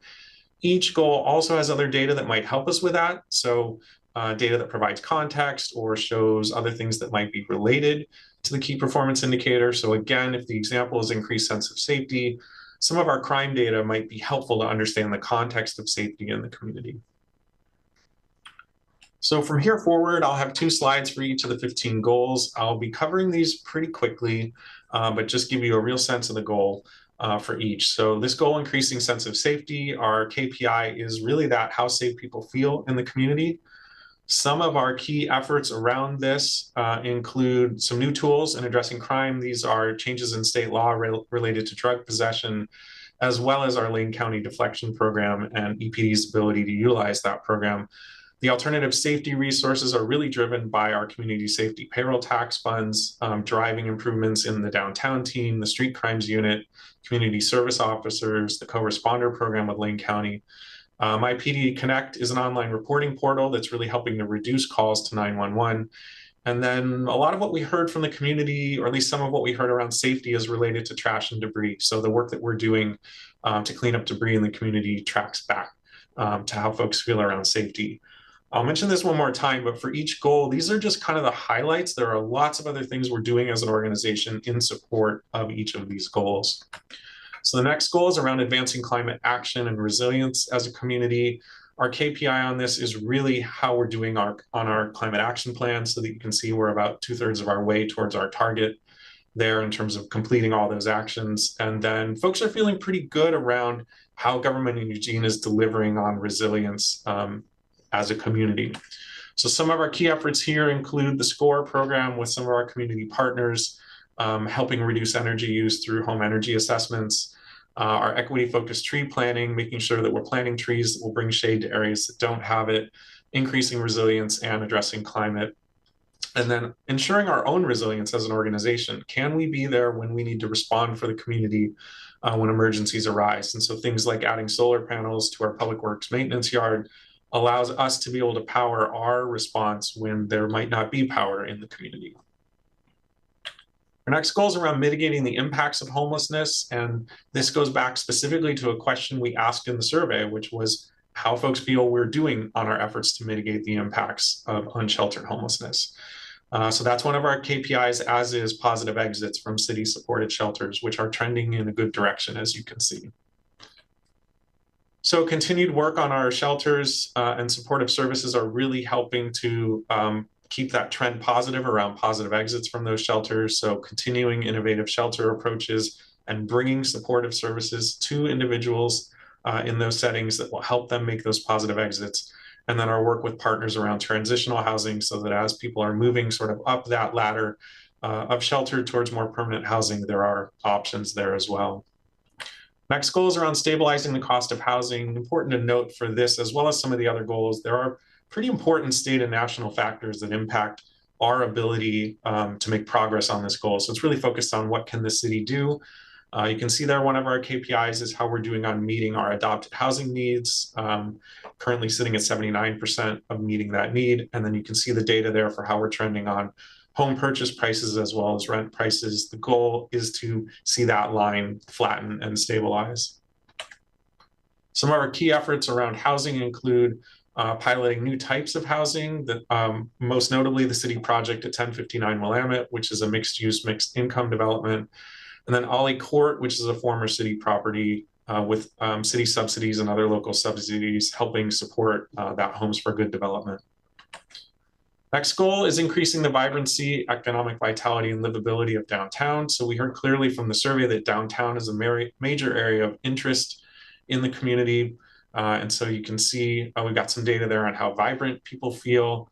Each goal also has other data that might help us with that. So data that provides context or shows other things that might be related to the key performance indicator. So again, if the example is increased sense of safety, some of our crime data might be helpful to understand the context of safety in the community. So from here forward, I'll have 2 slides for each of the 15 goals. I'll be covering these pretty quickly, but just give you a real sense of the goal for each. So this goal, increasing sense of safety, our KPI is really that how safe people feel in the community. Some of our key efforts around this include some new tools in addressing crime. These are changes in state law related to drug possession, as well as our Lane County deflection program and EPD's ability to utilize that program. The alternative safety resources are really driven by our community safety payroll tax funds, driving improvements in the downtown team, the street crimes unit, community service officers, the co-responder program with Lane County. My PD Connect is an online reporting portal that's really helping to reduce calls to 911. And then a lot of what we heard from the community, or at least some of what we heard around safety, is related to trash and debris. So the work that we're doing to clean up debris in the community tracks back to how folks feel around safety. I'll mention this one more time, but for each goal, these are just kind of the highlights. There are lots of other things we're doing as an organization in support of each of these goals. So the next goal is around advancing climate action and resilience as a community. Our KPI on this is really how we're doing on our climate action plan, so that you can see we're about 2/3 of our way towards our target there in terms of completing all those actions. And then folks are feeling pretty good around how government in Eugene is delivering on resilience as a community. So some of our key efforts here include the SCORE program with some of our community partners, helping reduce energy use through home energy assessments, our equity-focused tree planting, making sure that we're planting trees that will bring shade to areas that don't have it, increasing resilience and addressing climate, and then ensuring our own resilience as an organization. Can we be there when we need to respond for the community when emergencies arise? And so things like adding solar panels to our public works maintenance yard allows us to be able to power our response when there might not be power in the community. Our next goal is around mitigating the impacts of homelessness. And this goes back specifically to a question we asked in the survey, which was how folks feel we're doing on our efforts to mitigate the impacts of unsheltered homelessness. So that's one of our KPIs, as is positive exits from city-supported shelters, which are trending in a good direction, as you can see. So continued work on our shelters and supportive services are really helping to keep that trend positive around positive exits from those shelters. So continuing innovative shelter approaches and bringing supportive services to individuals in those settings that will help them make those positive exits. And then our work with partners around transitional housing, so that as people are moving sort of up that ladder, of shelter towards more permanent housing, there are options there as well. Next goal is around stabilizing the cost of housing. Important to note for this, as well as some of the other goals, there are pretty important state and national factors that impact our ability to make progress on this goal. So it's really focused on what can the city do. You can see there one of our KPIs is how we're doing on meeting our adopted housing needs, currently sitting at 79% of meeting that need. And then you can see the data there for how we're trending on home purchase prices as well as rent prices. The goal is to see that line flatten and stabilize. Some of our key efforts around housing include piloting new types of housing, that most notably the city project at 1059 Willamette, which is a mixed use, mixed income development. And then Ollie Court, which is a former city property with city subsidies and other local subsidies helping support that Homes for Good development. Next goal is increasing the vibrancy, economic vitality, and livability of downtown. So we heard clearly from the survey that downtown is a major area of interest in the community. And so you can see we've got some data there on how vibrant people feel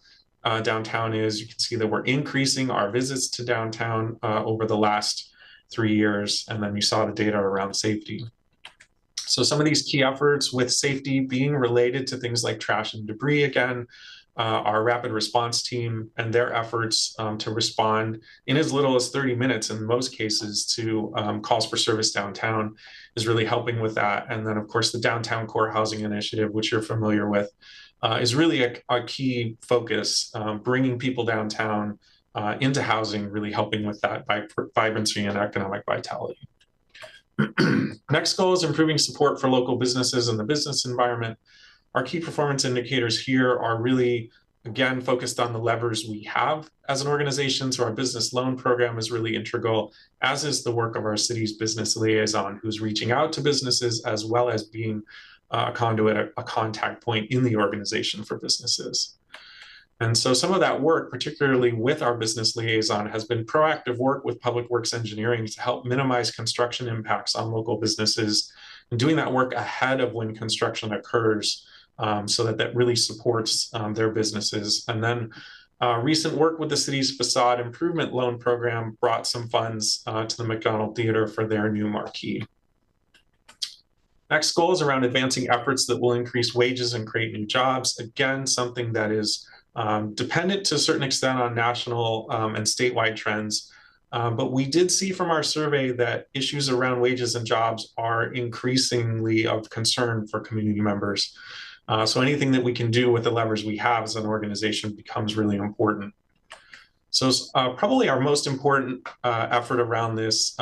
downtown is. You can see that we're increasing our visits to downtown over the last 3 years. And then you saw the data around safety. So some of these key efforts with safety being related to things like trash and debris, again, our rapid response team and their efforts to respond in as little as 30 minutes in most cases to calls for service downtown is really helping with that. And then, of course, the Downtown Core Housing Initiative, which you're familiar with, is really a key focus, bringing people downtown into housing, really helping with that vibrancy and economic vitality. Next goal is improving support for local businesses and the business environment. Our key performance indicators here are really, again, focused on the levers we have as an organization. So our business loan program is really integral, as is the work of our city's business liaison, who's reaching out to businesses as well as being a conduit, a contact point in the organization for businesses. And so some of that work, particularly with our business liaison, has been proactive work with Public Works Engineering to help minimize construction impacts on local businesses, and doing that work ahead of when construction occurs, so that really supports their businesses. And then recent work with the city's facade improvement loan program brought some funds to the McDonald Theater for their new marquee. Next goal is around advancing efforts that will increase wages and create new jobs. Again, something that is dependent to a certain extent on national and statewide trends. But we did see from our survey that issues around wages and jobs are increasingly of concern for community members. So anything that we can do with the levers we have as an organization becomes really important. So probably our most important effort around this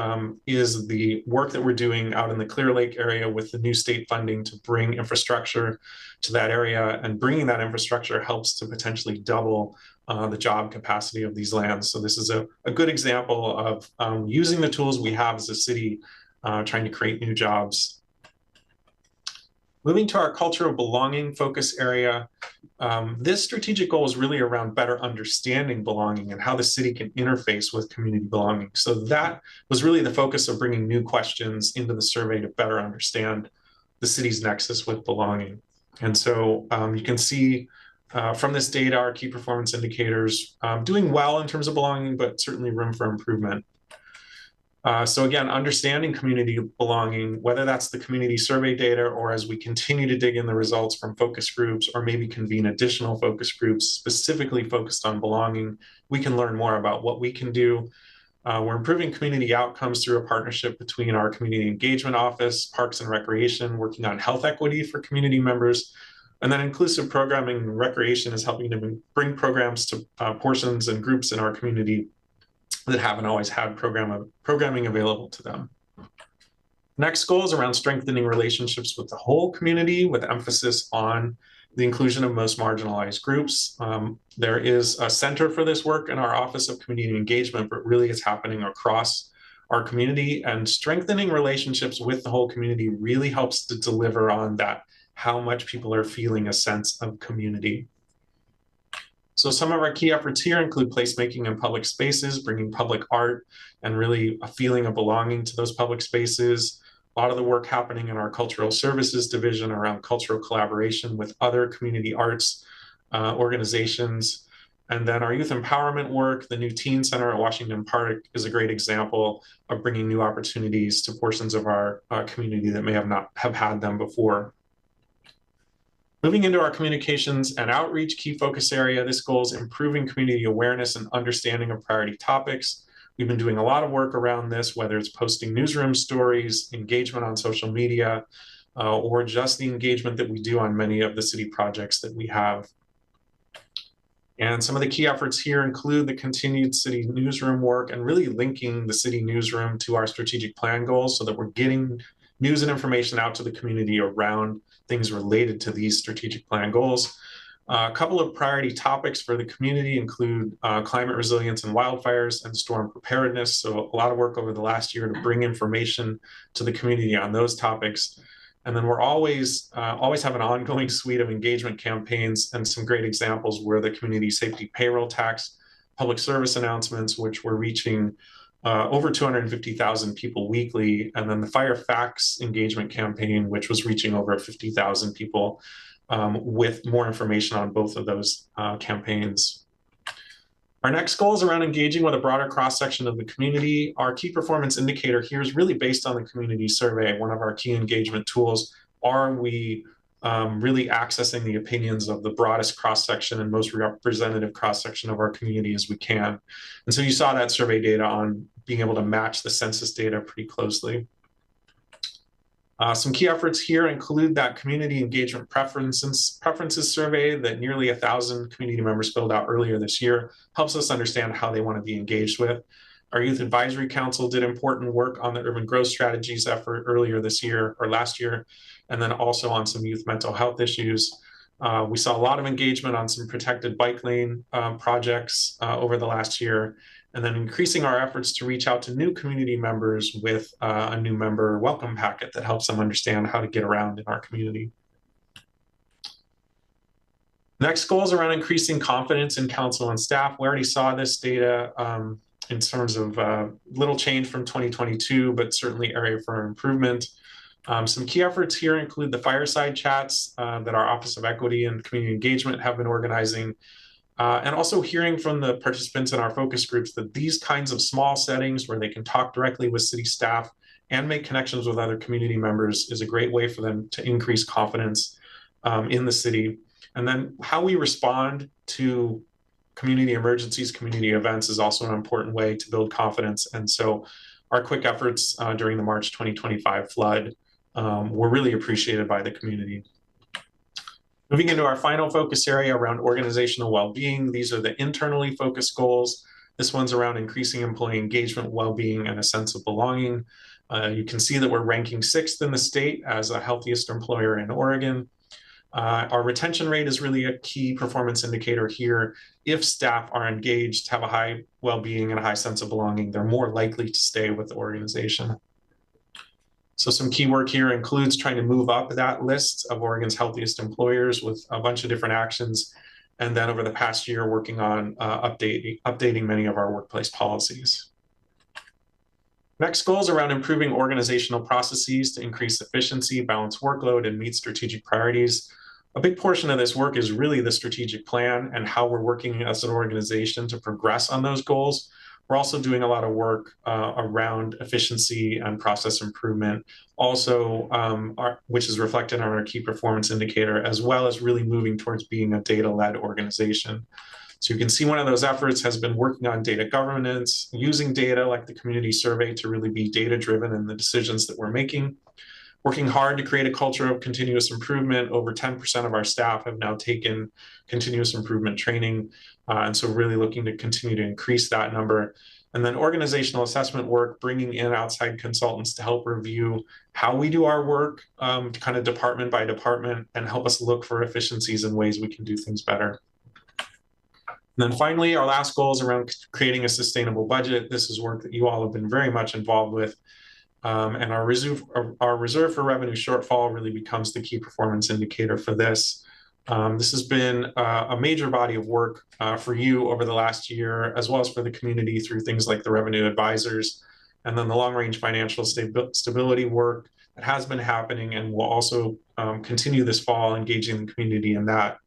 is the work that we're doing out in the Clear Lake area with the new state funding to bring infrastructure to that area. And bringing that infrastructure helps to potentially double the job capacity of these lands. So this is a good example of using the tools we have as a city trying to create new jobs. Moving to our cultural belonging focus area, this strategic goal is really around better understanding belonging and how the city can interface with community belonging. So that was really the focus of bringing new questions into the survey to better understand the city's nexus with belonging. And so you can see from this data, our key performance indicators doing well in terms of belonging, but certainly room for improvement. So again, understanding community belonging, whether that's the community survey data or as we continue to dig in the results from focus groups or maybe convene additional focus groups specifically focused on belonging, we can learn more about what we can do. We're improving community outcomes through a partnership between our Community Engagement Office, Parks and Recreation, working on health equity for community members. And then inclusive programming and recreation is helping to bring programs to portions and groups in our community that haven't always had programming available to them. Next goal is around strengthening relationships with the whole community with emphasis on the inclusion of most marginalized groups. There is a center for this work in our Office of Community Engagement, but really it's happening across our community, and strengthening relationships with the whole community really helps to deliver on that, how much people are feeling a sense of community. So some of our key efforts here include placemaking in public spaces, bringing public art and really a feeling of belonging to those public spaces. A lot of the work happening in our cultural services division around cultural collaboration with other community arts organizations. And then our youth empowerment work, the new teen center at Washington Park is a great example of bringing new opportunities to portions of our community that may not have had them before. Moving into our communications and outreach key focus area, this goal is improving community awareness and understanding of priority topics. We've been doing a lot of work around this, whether it's posting newsroom stories, engagement on social media, or just the engagement that we do on many of the city projects that we have. And some of the key efforts here include the continued city newsroom work and really linking the city newsroom to our strategic plan goals so that we're getting news and information out to the community around things related to these strategic plan goals. A couple of priority topics for the community include climate resilience and wildfires and storm preparedness. So a lot of work over the last year to bring information to the community on those topics. And then we're always have an ongoing suite of engagement campaigns and some great examples where the community safety payroll tax, public service announcements, which we're reaching over 250,000 people weekly, and then the fire facts engagement campaign, which was reaching over 50,000 people with more information on both of those campaigns. Our next goal is around engaging with a broader cross-section of the community. Our key performance indicator here is really based on the community survey, one of our key engagement tools. Are we really accessing the opinions of the broadest cross-section and most representative cross-section of our community as we can? And so you saw that survey data on being able to match the census data pretty closely. Some key efforts here include that community engagement preferences survey that nearly 1,000 community members filled out earlier this year, helps us understand how they want to be engaged with. Our Youth Advisory Council did important work on the urban growth strategies effort earlier this year or last year, and then also on some youth mental health issues. We saw a lot of engagement on some protected bike lane projects over the last year, and then increasing our efforts to reach out to new community members with a new member welcome packet that helps them understand how to get around in our community. Next goal is around increasing confidence in council and staff. We already saw this data in terms of little change from 2022, but certainly area for improvement. Some key efforts here include the fireside chats that our Office of Equity and Community Engagement have been organizing. And also hearing from the participants in our focus groups that these kinds of small settings where they can talk directly with city staff and make connections with other community members is a great way for them to increase confidence in the city. And then how we respond to community emergencies, community events is also an important way to build confidence. And so our quick efforts during the March 2025 flood were really appreciated by the community. Moving into our final focus area around organizational well-being, these are the internally focused goals. This one's around increasing employee engagement, well-being, and a sense of belonging. You can see that we're ranking 6th in the state as a healthiest employer in Oregon. Our retention rate is really a key performance indicator here. If staff are engaged, have a high well-being and a high sense of belonging, they're more likely to stay with the organization. So some key work here includes trying to move up that list of Oregon's healthiest employers with a bunch of different actions. And then over the past year, working on updating many of our workplace policies. Next goal is around improving organizational processes to increase efficiency, balance workload, and meet strategic priorities. A big portion of this work is really the strategic plan and how we're working as an organization to progress on those goals. We're also doing a lot of work around efficiency and process improvement, also, which is reflected on our key performance indicator, as well as really moving towards being a data-led organization. So you can see one of those efforts has been working on data governance, using data like the community survey to really be data-driven in the decisions that we're making. Working hard to create a culture of continuous improvement. Over 10% of our staff have now taken continuous improvement training. And so really looking to continue to increase that number. And then organizational assessment work, bringing in outside consultants to help review how we do our work, kind of department by department, and help us look for efficiencies and ways we can do things better. And then finally, our last goal is around creating a sustainable budget. This is work that you all have been very much involved with. And our reserve for revenue shortfall really becomes the key performance indicator for this. This has been a major body of work for you over the last year, as well as for the community through things like the revenue advisors, and then the long-range financial stability work that has been happening and will also continue this fall, engaging the community in that.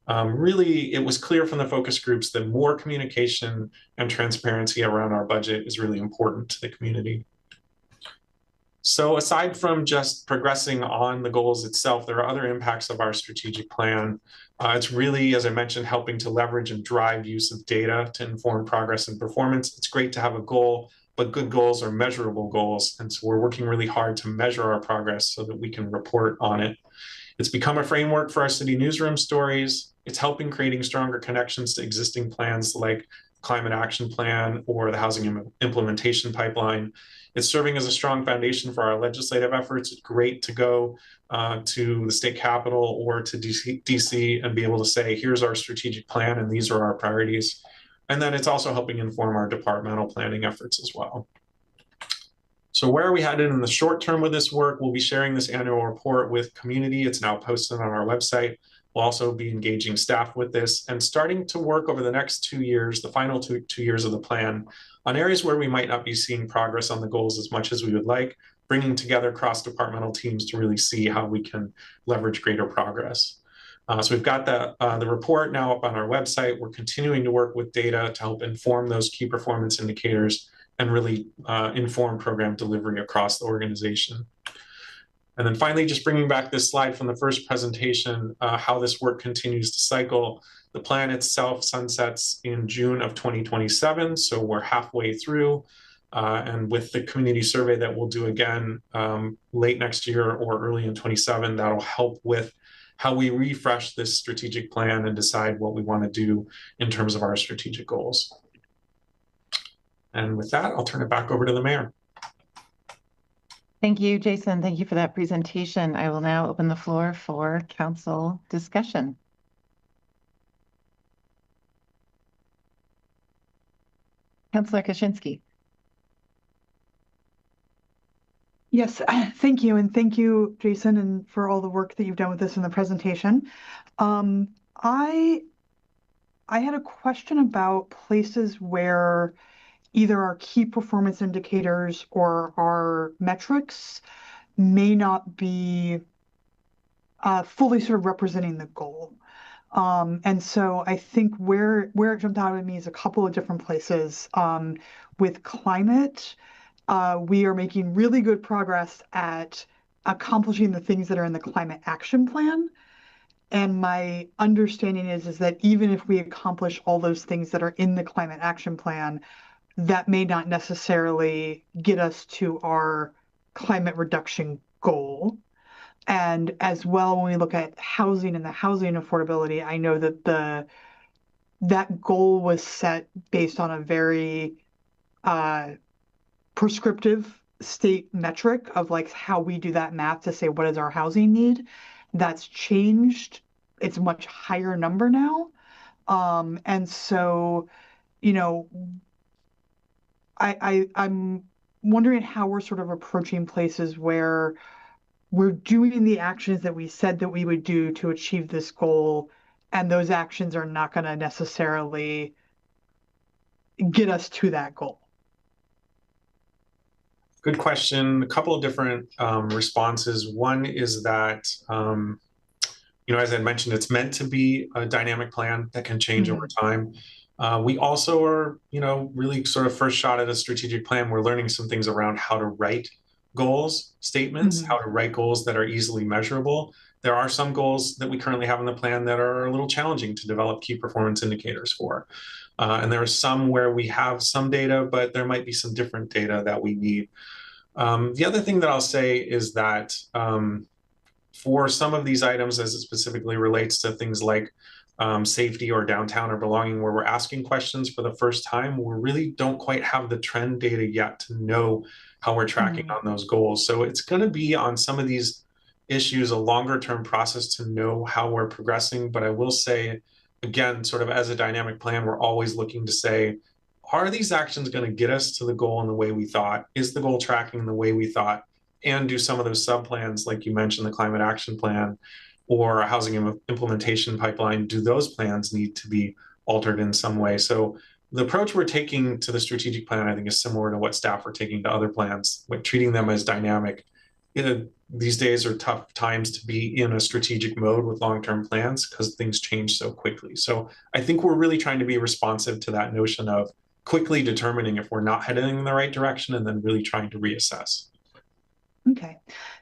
really, it was clear from the focus groups that more communication and transparency around our budget is really important to the community. So aside from just progressing on the goals itself, there are other impacts of our strategic plan. It's really, as I mentioned, helping to leverage and drive use of data to inform progress and performance. It's great to have a goal, but good goals are measurable goals. And so we're working really hard to measure our progress so that we can report on it. It's become a framework for our city newsroom stories. It's helping creating stronger connections to existing plans like Climate Action Plan or the Housing Implementation Pipeline. It's serving as a strong foundation for our legislative efforts. It's great to go to the state capitol or to DC and be able to say, here's our strategic plan and these are our priorities. And then it's also helping inform our departmental planning efforts as well. So where are we headed in the short term with this work? We'll be sharing this annual report with community. It's now posted on our website. We'll also be engaging staff with this and starting to work over the next 2 years, the final two years of the plan, on areas where we might not be seeing progress on the goals as much as we would like, bringing together cross-departmental teams to really see how we can leverage greater progress. So we've got the report now up on our website. We're continuing to work with data to help inform those key performance indicators and really inform program delivery across the organization. And then finally, just bringing back this slide from the first presentation, how this work continues to cycle. The plan itself sunsets in June of 2027, so we're halfway through. And with the community survey that we'll do again late next year or early in 27, that'll help with how we refresh this strategic plan and decide what we want to do in terms of our strategic goals. And with that, I'll turn it back over to the mayor. Thank you, Jason. Thank you for that presentation. I will now open the floor for council discussion. Councilor Kaczynski. Yes, thank you. And thank you, Jason, and for all the work that you've done with this in the presentation. I had a question about places where either our key performance indicators or our metrics may not be fully sort of representing the goal. And so I think where it jumped out at me is a couple of different places. With climate, we are making really good progress at accomplishing the things that are in the Climate Action Plan. And my understanding is that even if we accomplish all those things that are in the Climate Action Plan, that may not necessarily get us to our climate reduction goal. And as well, when we look at housing and the housing affordability, I know that that goal was set based on a very prescriptive state metric of like how we do that math to say what is our housing need. That's changed. It's a much higher number now. And so, you know, I'm wondering how we're sort of approaching places where we're doing the actions that we said that we would do to achieve this goal, and those actions are not going to necessarily get us to that goal. Good question. A couple of different responses. One is that, you know, as I mentioned, it's meant to be a dynamic plan that can change over time. We also are, you know, really sort of first shot at a strategic plan. We're learning some things around how to write goals, statements, how to write goals that are easily measurable. There are some goals that we currently have in the plan that are a little challenging to develop key performance indicators for. And there are some where we have some data, but there might be some different data that we need. The other thing that I'll say is that for some of these items, as it specifically relates to things like safety or downtown or belonging, where we're asking questions for the first time, we really don't quite have the trend data yet to know how we're tracking on those goals. So it's going to be on some of these issues a longer term process to know how we're progressing. But I will say, again, sort of as a dynamic plan, we're always looking to say, are these actions going to get us to the goal in the way we thought? Is the goal tracking the way we thought? And do some of those sub-plans, like you mentioned, the Climate Action Plan or a Housing Implementation Pipeline, do those plans need to be altered in some way? So the approach we're taking to the strategic plan, I think, is similar to what staff are taking to other plans, treating them as dynamic these days are tough times to be in a strategic mode with long-term plans because things change so quickly. So I think we're really trying to be responsive to that notion of quickly determining if we're not heading in the right direction and then really trying to reassess. Okay,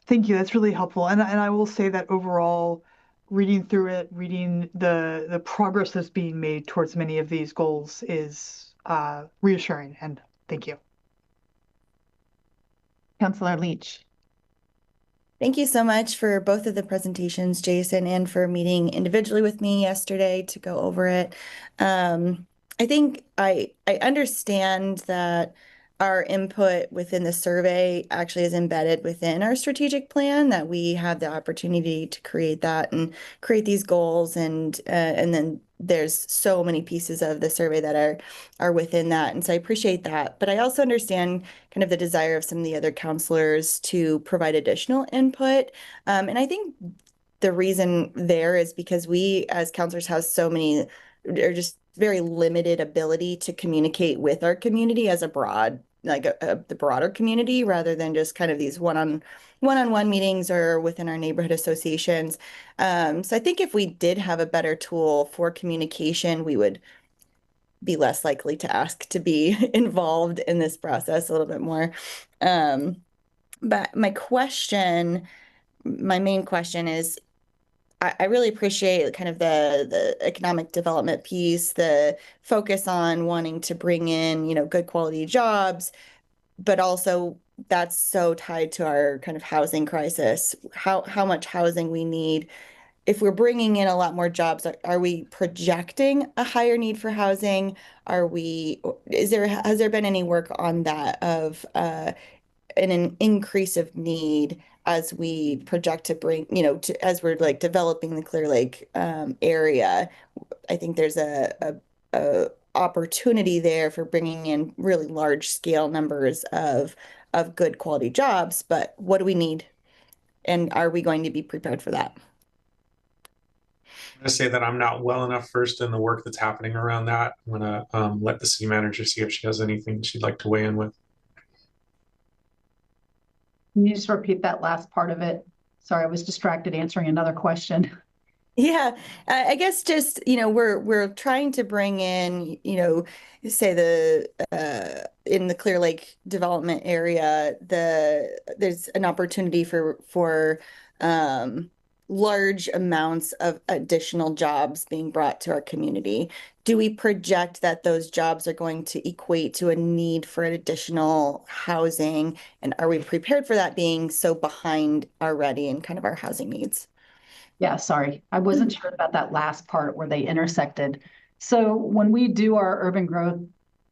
thank you. That's really helpful. And I will say that overall, reading through it, reading the progress that's being made towards many of these goals is reassuring. And thank you. Councillor Leach. Thank you so much for both of the presentations, Jason, and for meeting individually with me yesterday to go over it. I think I understand that our input within the survey actually is embedded within our strategic plan, that we have the opportunity to create that and create these goals, and then there's so many pieces of the survey that are within that. And so I appreciate that. But I also understand kind of the desire of some of the other counselors to provide additional input. And I think the reason there is because we as counselors have so many, or just very limited ability to communicate with our community as a broad, like the broader community, rather than just kind of these one-on-one meetings or within our neighborhood associations. So I think if we did have a better tool for communication, we would be less likely to ask to be involved in this process a little bit more. But my main question is, I really appreciate kind of the economic development piece, the focus on wanting to bring in, good quality jobs, but also that's so tied to our kind of housing crisis, how much housing we need. If we're bringing in a lot more jobs, are we projecting a higher need for housing? Has there been any work on that of an increase of need as we project to bring, as we're like developing the Clear Lake area? I think there's a opportunity there for bringing in really large scale numbers of good quality jobs, but what do we need? And are we going to be prepared for that? I'm going to say that I'm not well enough versed in the work that's happening around that. I'm going to let the city manager see if she has anything she'd like to weigh in with. Can you just repeat that last part of it? Sorry, I was distracted answering another question. Yeah, I guess just, we're trying to bring in, say in the Clear Lake development area, there's an opportunity for large amounts of additional jobs being brought to our community. Do we project that those jobs are going to equate to a need for additional housing? And are we prepared for that being so behind already in kind of our housing needs? Yeah, sorry. I wasn't sure about that last part where they intersected. So when we do our urban growth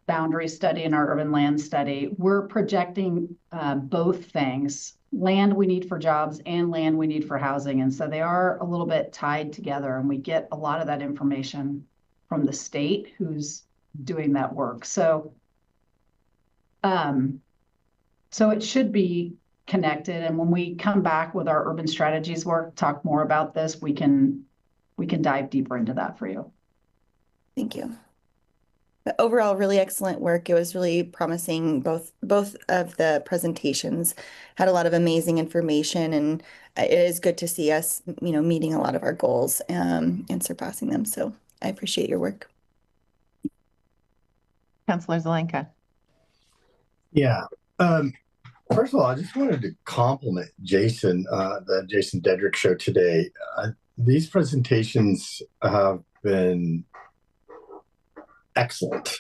boundary study and our urban land study, we're projecting both things, land we need for jobs and land we need for housing. And so they are a little bit tied together, and we get a lot of that information from the state who's doing that work. So it should be connected. And when we come back with our urban strategies work, talk more about this, we can dive deeper into that for you. Thank you. But overall, really excellent work. It was really promising. Both of the presentations had a lot of amazing information, and it is good to see us, meeting a lot of our goals and surpassing them. So I appreciate your work. Councillor Zelenka. Yeah. First of all, I just wanted to compliment Jason, the Jason Dedrick show today. These presentations have been excellent.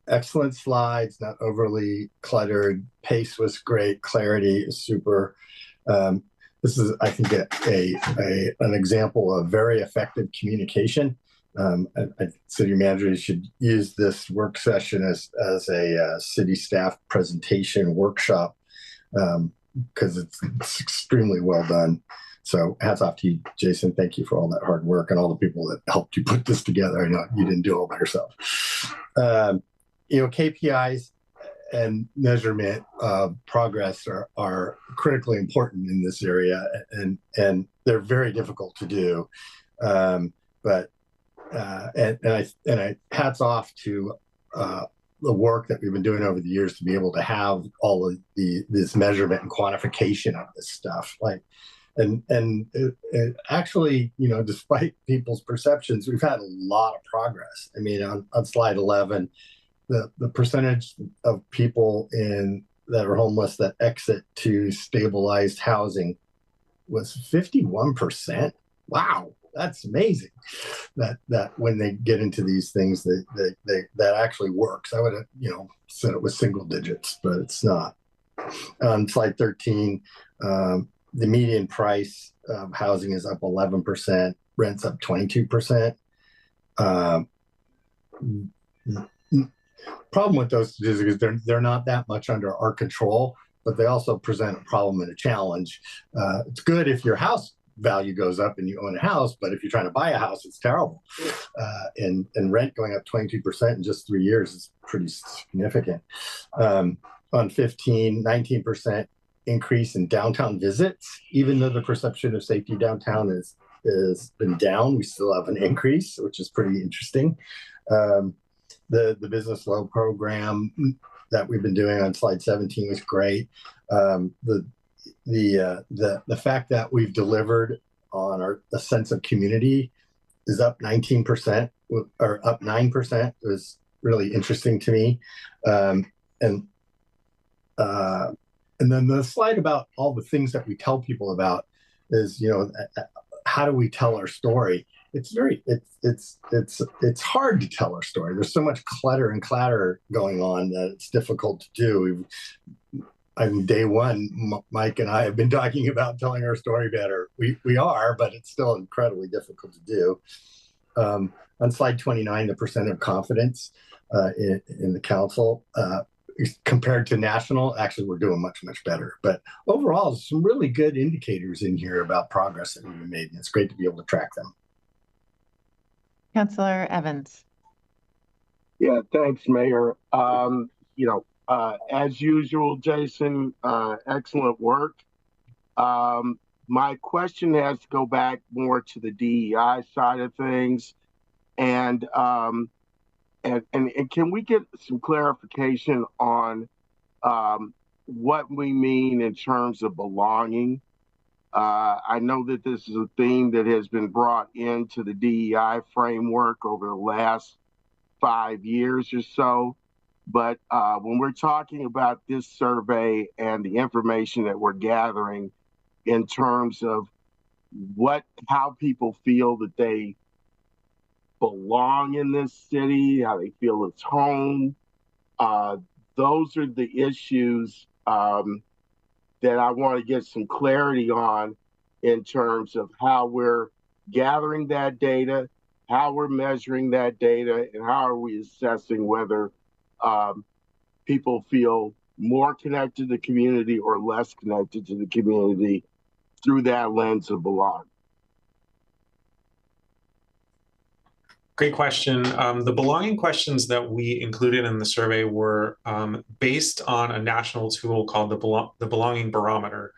Excellent slides, not overly cluttered. Pace was great. Clarity is super. This is, I think, an example of very effective communication. City managers should use this work session as a city staff presentation workshop because it's extremely well done. So hats off to you, Jason. Thank you for all that hard work and all the people that helped you put this together. I know you didn't do it all by yourself. KPIs and measurement of progress are critically important in this area, and they're very difficult to do. But hats off to the work that we've been doing over the years to be able to have all of this measurement and quantification of this stuff. Like, and it actually, you know, despite people's perceptions, we've had a lot of progress. I mean, on slide 11, the percentage of people that are homeless that exit to stabilized housing was 51%. Wow, that's amazing. That when they get into these things, that actually works. I would have, you know, said it was single digits, but it's not. On slide 13, the median price of housing is up 11%, rents up 22%. Problem with those statistics is they're not that much under our control, but they also present a problem and a challenge. It's good if your house value goes up and you own a house, but if you're trying to buy a house, it's terrible. And rent going up 22% in just 3 years is pretty significant. On 15, 19% increase in downtown visits. Even though the perception of safety downtown has been down, we still have an increase, which is pretty interesting. The business loan program that we've been doing on slide 17 was great. The fact that we've delivered on the sense of community is up 19% or up 9% was really interesting to me. And then the slide about all the things that we tell people about is, you know, how do we tell our story? It's hard to tell our story. There's so much clutter and clatter going on that it's difficult to do. I mean, day one, Mike and I have been talking about telling our story better. We are, but it's still incredibly difficult to do. On slide 29, the percent of confidence in the council compared to national, actually, we're doing much, much better. But overall, there's some really good indicators in here about progress that we've made, and it's great to be able to track them. Councillor Evans. Yeah, thanks, Mayor. As usual, Jason, excellent work. My question has to go back more to the DEI side of things. And can we get some clarification on what we mean in terms of belonging? I know that this is a theme that has been brought into the DEI framework over the last 5 years or so. But when we're talking about this survey and the information that we're gathering in terms of how people feel that they belong in this city, how they feel it's home, those are the issues that I want to get some clarity on in terms of how we're gathering that data, how we're measuring that data, and how are we assessing whether people feel more connected to the community or less connected to the community through that lens of belonging. Great question. The belonging questions that we included in the survey were based on a national tool called the Belonging Barometer,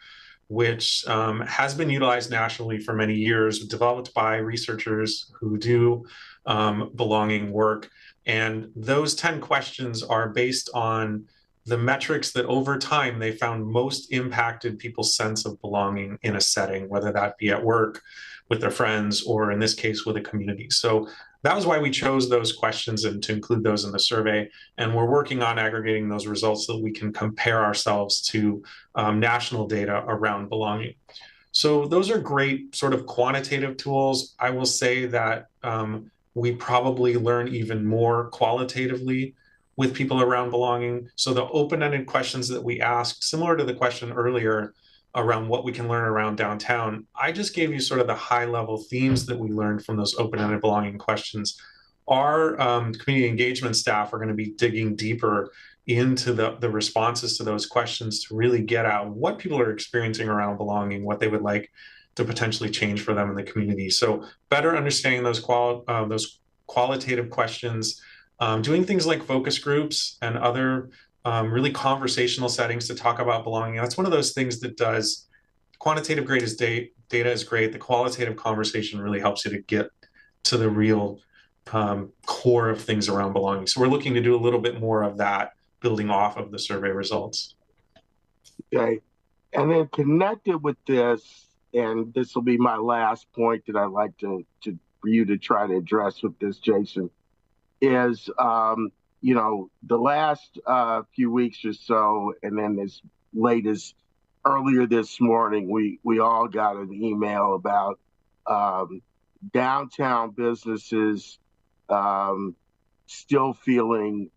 which has been utilized nationally for many years, developed by researchers who do belonging work. And those 10 questions are based on the metrics that over time they found most impacted people's sense of belonging in a setting, whether that be at work, with their friends, or in this case, with a community. So that was why we chose those questions and to include those in the survey. And we're working on aggregating those results so that we can compare ourselves to national data around belonging. So those are great sort of quantitative tools. I will say that we probably learn even more qualitatively with people around belonging. So the open-ended questions that we asked, similar to the question earlier around what we can learn around downtown, I just gave you sort of the high-level themes that we learned from those open-ended belonging questions. Our community engagement staff are going to be digging deeper into the responses to those questions to really get at what people are experiencing around belonging, what they would like to potentially change for them in the community. So better understanding those qualitative questions, doing things like focus groups and other really conversational settings to talk about belonging. That's one of those things that does quantitative data is great. The qualitative conversation really helps you to get to the real core of things around belonging. So we're looking to do a little bit more of that, building off of the survey results. Okay. And then connected with this, and this will be my last point that I'd like for you to try to address with this, Jason, is, you know, the last few weeks or so, and then as late as earlier this morning, we all got an email about downtown businesses still feeling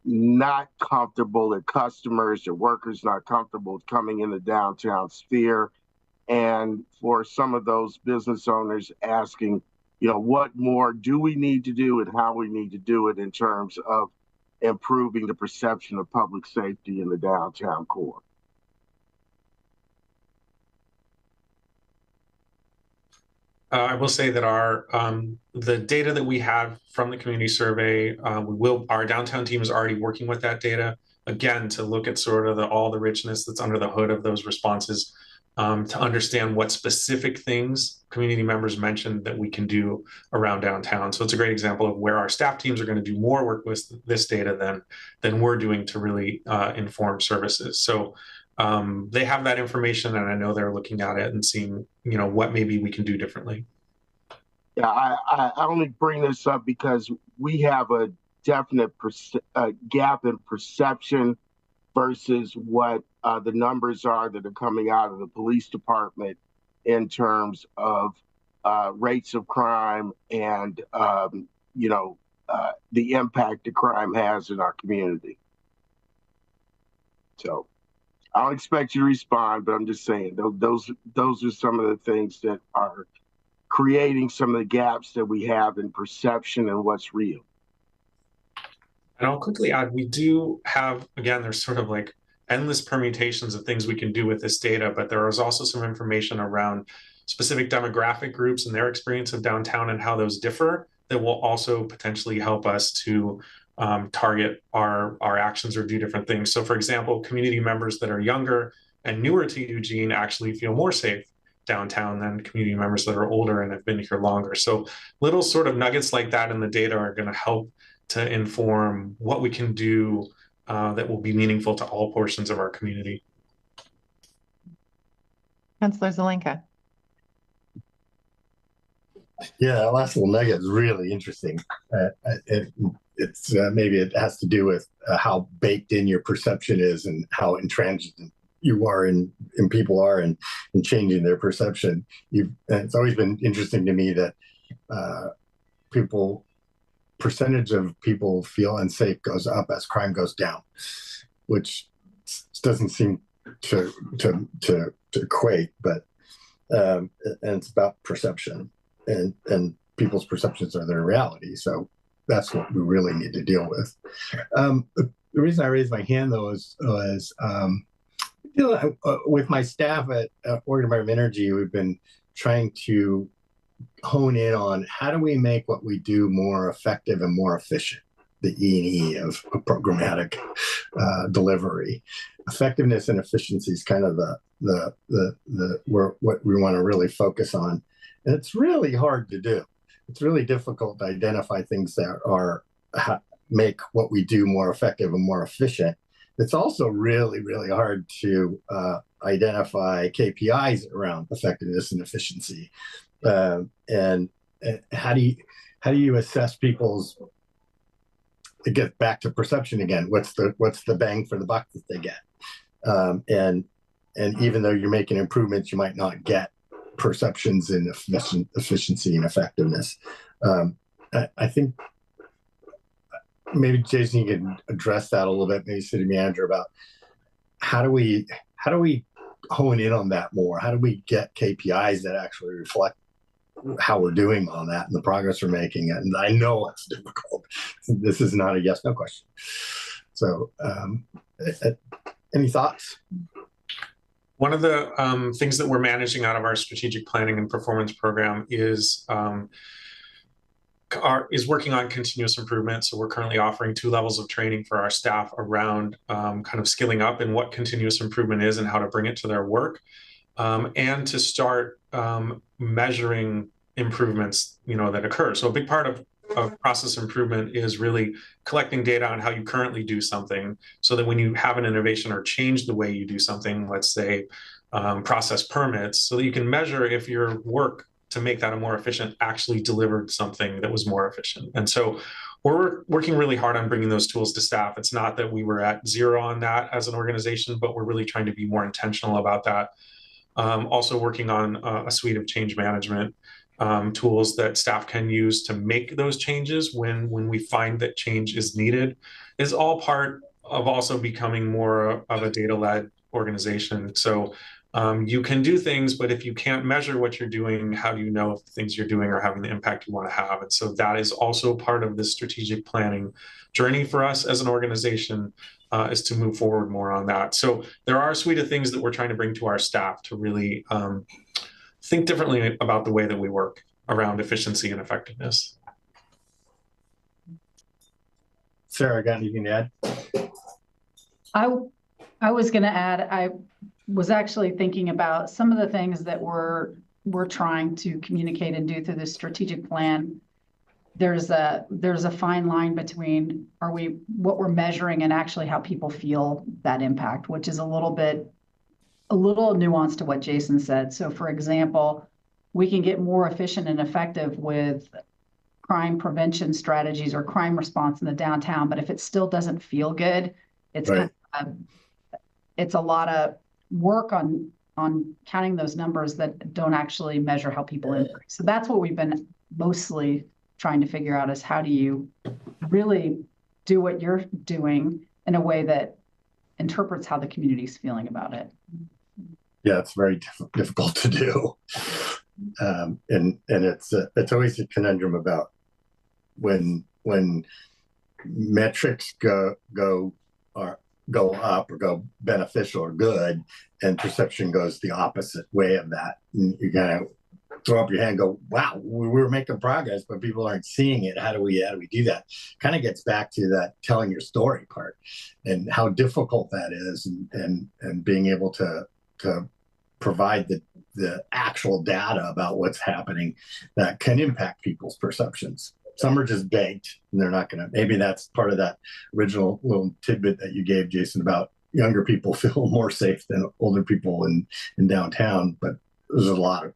not comfortable, that customers or workers not comfortable with coming in the downtown sphere. And for some of those business owners asking, you know, what more do we need to do and how we need to do it in terms of improving the perception of public safety in the downtown core. I will say that our the data that we have from the community survey, our downtown team is already working with that data again to look at sort of all the richness that's under the hood of those responses, to understand what specific things community members mentioned that we can do around downtown. So it's a great example of where our staff teams are going to do more work with this data than we're doing to really inform services. So they have that information, and I know they're looking at it and seeing, you know, what maybe we can do differently. Yeah, I only bring this up because we have a definite gap in perception versus what the numbers are that are coming out of the police department in terms of rates of crime and, you know, the impact that crime has in our community. So I don't expect you to respond, but I'm just saying those are some of the things that are creating some of the gaps that we have in perception and what's real. And I'll quickly add, we do have, again, there's sort of like endless permutations of things we can do with this data, but there is also some information around specific demographic groups and their experience of downtown and how those differ that will also potentially help us to target our actions or do different things. So for example, community members that are younger and newer to Eugene actually feel more safe downtown than community members that are older and have been here longer. So little sort of nuggets like that in the data are going to help to inform what we can do that will be meaningful to all portions of our community. Councilor Zelenka. Yeah, that last little nugget is really interesting. It's maybe it has to do with how baked in your perception is and how intransigent you are and people are in changing their perception. It's always been interesting to me that percentage of people feel unsafe goes up as crime goes down, which doesn't seem to equate, but and it's about perception. And people's perceptions are their reality. So that's what we really need to deal with. The reason I raised my hand, though, is with my staff at Oregon Environment Energy, we've been trying to hone in on how do we make what we do more effective and more efficient, the E&E of programmatic delivery. Effectiveness and efficiency is kind of what we want to really focus on. And it's really hard to do. It's really difficult to identify things that make what we do more effective and more efficient. It's also really, really hard to identify KPIs around effectiveness and efficiency. And how do you assess people's? It gets back to perception again. What's the bang for the buck that they get? And even though you're making improvements, you might not get perceptions in efficiency and effectiveness. I think maybe Jason, you can address that a little bit, maybe city manager, about how do we hone in on that more? How do we get KPIs that actually reflect how we're doing on that and the progress we're making? And I know it's difficult. This is not a yes/no question. So any thoughts? One of the things that we're managing out of our strategic planning and performance program is working on continuous improvement. So we're currently offering 2 levels of training for our staff around kind of skilling up and what continuous improvement is and how to bring it to their work, and to start measuring improvements, that occur. So a big part of process improvement is really collecting data on how you currently do something, so that when you have an innovation or change the way you do something, let's say process permits, so that you can measure if your work to make that a more efficient actually delivered something that was more efficient. And so we're working really hard on bringing those tools to staff. It's not that we were at zero on that as an organization, but we're really trying to be more intentional about that. Also working on a suite of change management tools that staff can use to make those changes when we find that change is needed, is all part of also becoming more of a data-led organization. So you can do things, but if you can't measure what you're doing, how do you know if the things you're doing are having the impact you want to have? And so that is also part of the strategic planning journey for us as an organization, is to move forward more on that. So there are a suite of things that we're trying to bring to our staff to really think differently about the way that we work around efficiency and effectiveness. Sarah, got anything to add? I was going to add, I was actually thinking about some of the things that we're trying to communicate and do through this strategic plan. There's a fine line between what we're measuring and actually how people feel that impact, which is a little nuanced to what Jason said. So for example, we can get more efficient and effective with crime prevention strategies or crime response in the downtown, but if it still doesn't feel good, it's Right. It's a lot of work on counting those numbers that don't actually measure how people increase. So that's what we've been mostly trying to figure out, is how do you really do what you're doing in a way that interprets how the community's feeling about it. Yeah, it's very difficult to do. And it's always a conundrum about when metrics go up or go beneficial or good, and perception goes the opposite way of that. And you kind of throw up your hand and go, wow, we're making progress, but people aren't seeing it. How do we do that? Kind of gets back to that telling your story part and how difficult that is, and being able to provide the actual data about what's happening that can impact people's perceptions. Some are just baked and they're not going to, maybe that's part of that original little tidbit that you gave, Jason, about younger people feel more safe than older people in downtown. But there's a lot of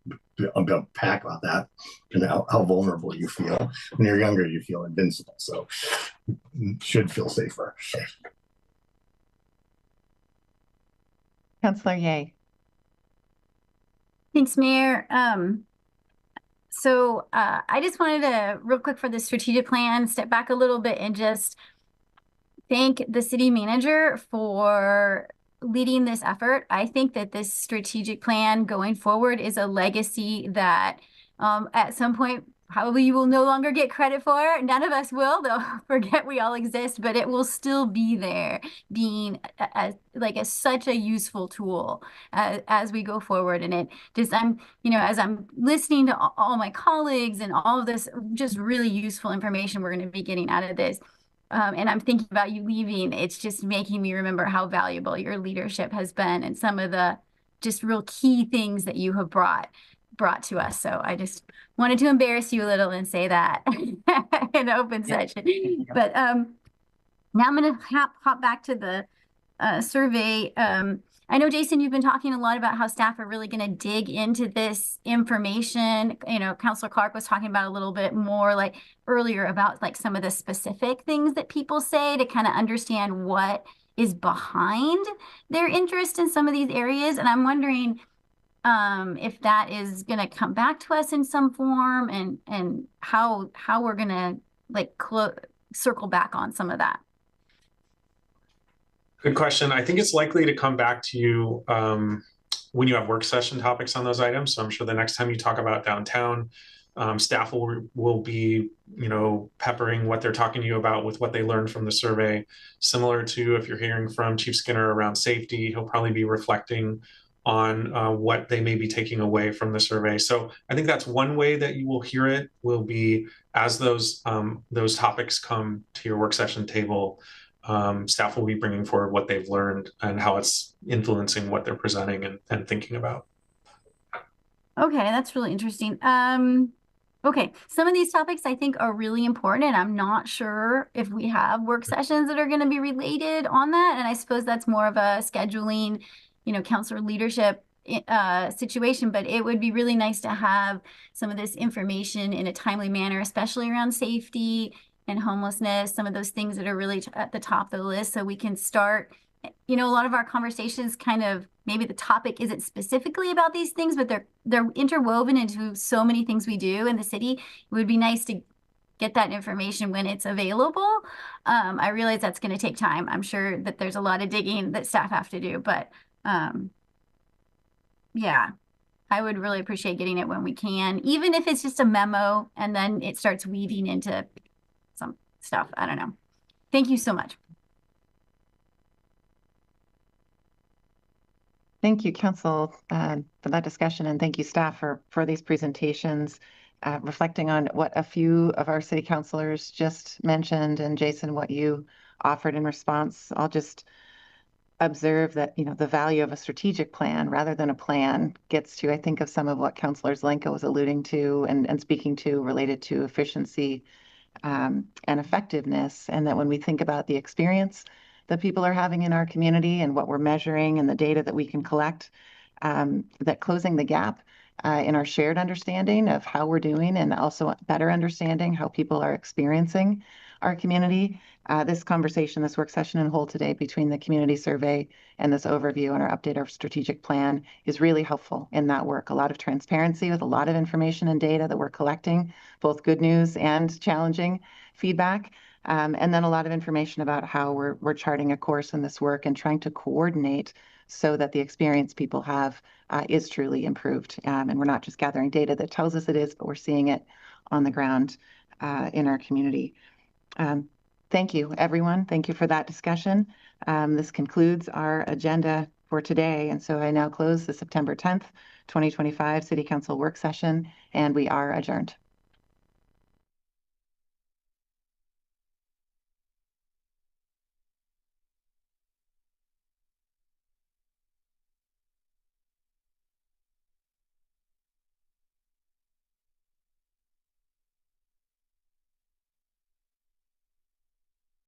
unpack about that, and how vulnerable you feel. When you're younger, you feel invincible. So you should feel safer. Councillor Ye. Thanks, Mayor. So I just wanted to, real quick for the strategic plan, step back a little bit and just thank the city manager for leading this effort. I think that this strategic plan going forward is a legacy that at some point probably you will no longer get credit for. None of us will. They'll forget we all exist, but it will still be there, being such a useful tool as we go forward. And it just, as I'm listening to all my colleagues and all of this just really useful information we're going to be getting out of this. And I'm thinking about you leaving, it's just making me remember how valuable your leadership has been and some of the just real key things that you have brought to us. So I just wanted to embarrass you a little and say that in open session. But now I'm going to hop back to the survey. I know, Jason, you've been talking a lot about how staff are really going to dig into this information. Councilor Clark was talking about a little bit more earlier about some of the specific things that people say to kind of understand what is behind their interest in some of these areas. And I'm wondering if that is going to come back to us in some form, and how we're going to circle back on some of that. Good question. I think it's likely to come back to you when you have work session topics on those items. So I'm sure the next time you talk about downtown, staff will be, peppering what they're talking to you about with what they learned from the survey. Similar to if you're hearing from Chief Skinner around safety, he'll probably be reflecting on what they may be taking away from the survey. So I think that's one way that you will hear it, will be as those topics come to your work session table. Staff will be bringing forward what they've learned and how it's influencing what they're presenting and thinking about. Okay, that's really interesting. Okay, some of these topics I think are really important, and I'm not sure if we have work sessions that are going to be related on that. And I suppose that's more of a scheduling, counselor leadership situation, but it would be really nice to have some of this information in a timely manner, especially around safety and homelessness, some of those things that are really at the top of the list, so we can start. A lot of our conversations kind of, maybe the topic isn't specifically about these things, but they're interwoven into so many things we do in the city. It would be nice to get that information when it's available. I realize that's going to take time. I'm sure that there's a lot of digging that staff have to do, but yeah, I would really appreciate getting it when we can, even if it's just a memo and then it starts weaving into some stuff. I don't know. Thank you so much. Thank you, Council, for that discussion, and thank you, staff, for these presentations, reflecting on what a few of our city councilors just mentioned, and Jason, what you offered in response. I'll just observe that, the value of a strategic plan rather than a plan gets to, I think, of some of what Councilor Zelenka was alluding to and speaking to related to efficiency and effectiveness, and that when we think about the experience that people are having in our community and what we're measuring and the data that we can collect, that closing the gap in our shared understanding of how we're doing and also better understanding how people are experiencing our community. This conversation, this work session in whole today between the community survey and this overview and our update of strategic plan is really helpful in that work. A lot of transparency with a lot of information and data that we're collecting, both good news and challenging feedback. And then a lot of information about how we're charting a course in this work and trying to coordinate so that the experience people have is truly improved. And we're not just gathering data that tells us it is, but we're seeing it on the ground in our community. Thank you, everyone. Thank you for that discussion. This concludes our agenda for today. And so I now close the September 10th, 2025 City Council work session, and we are adjourned.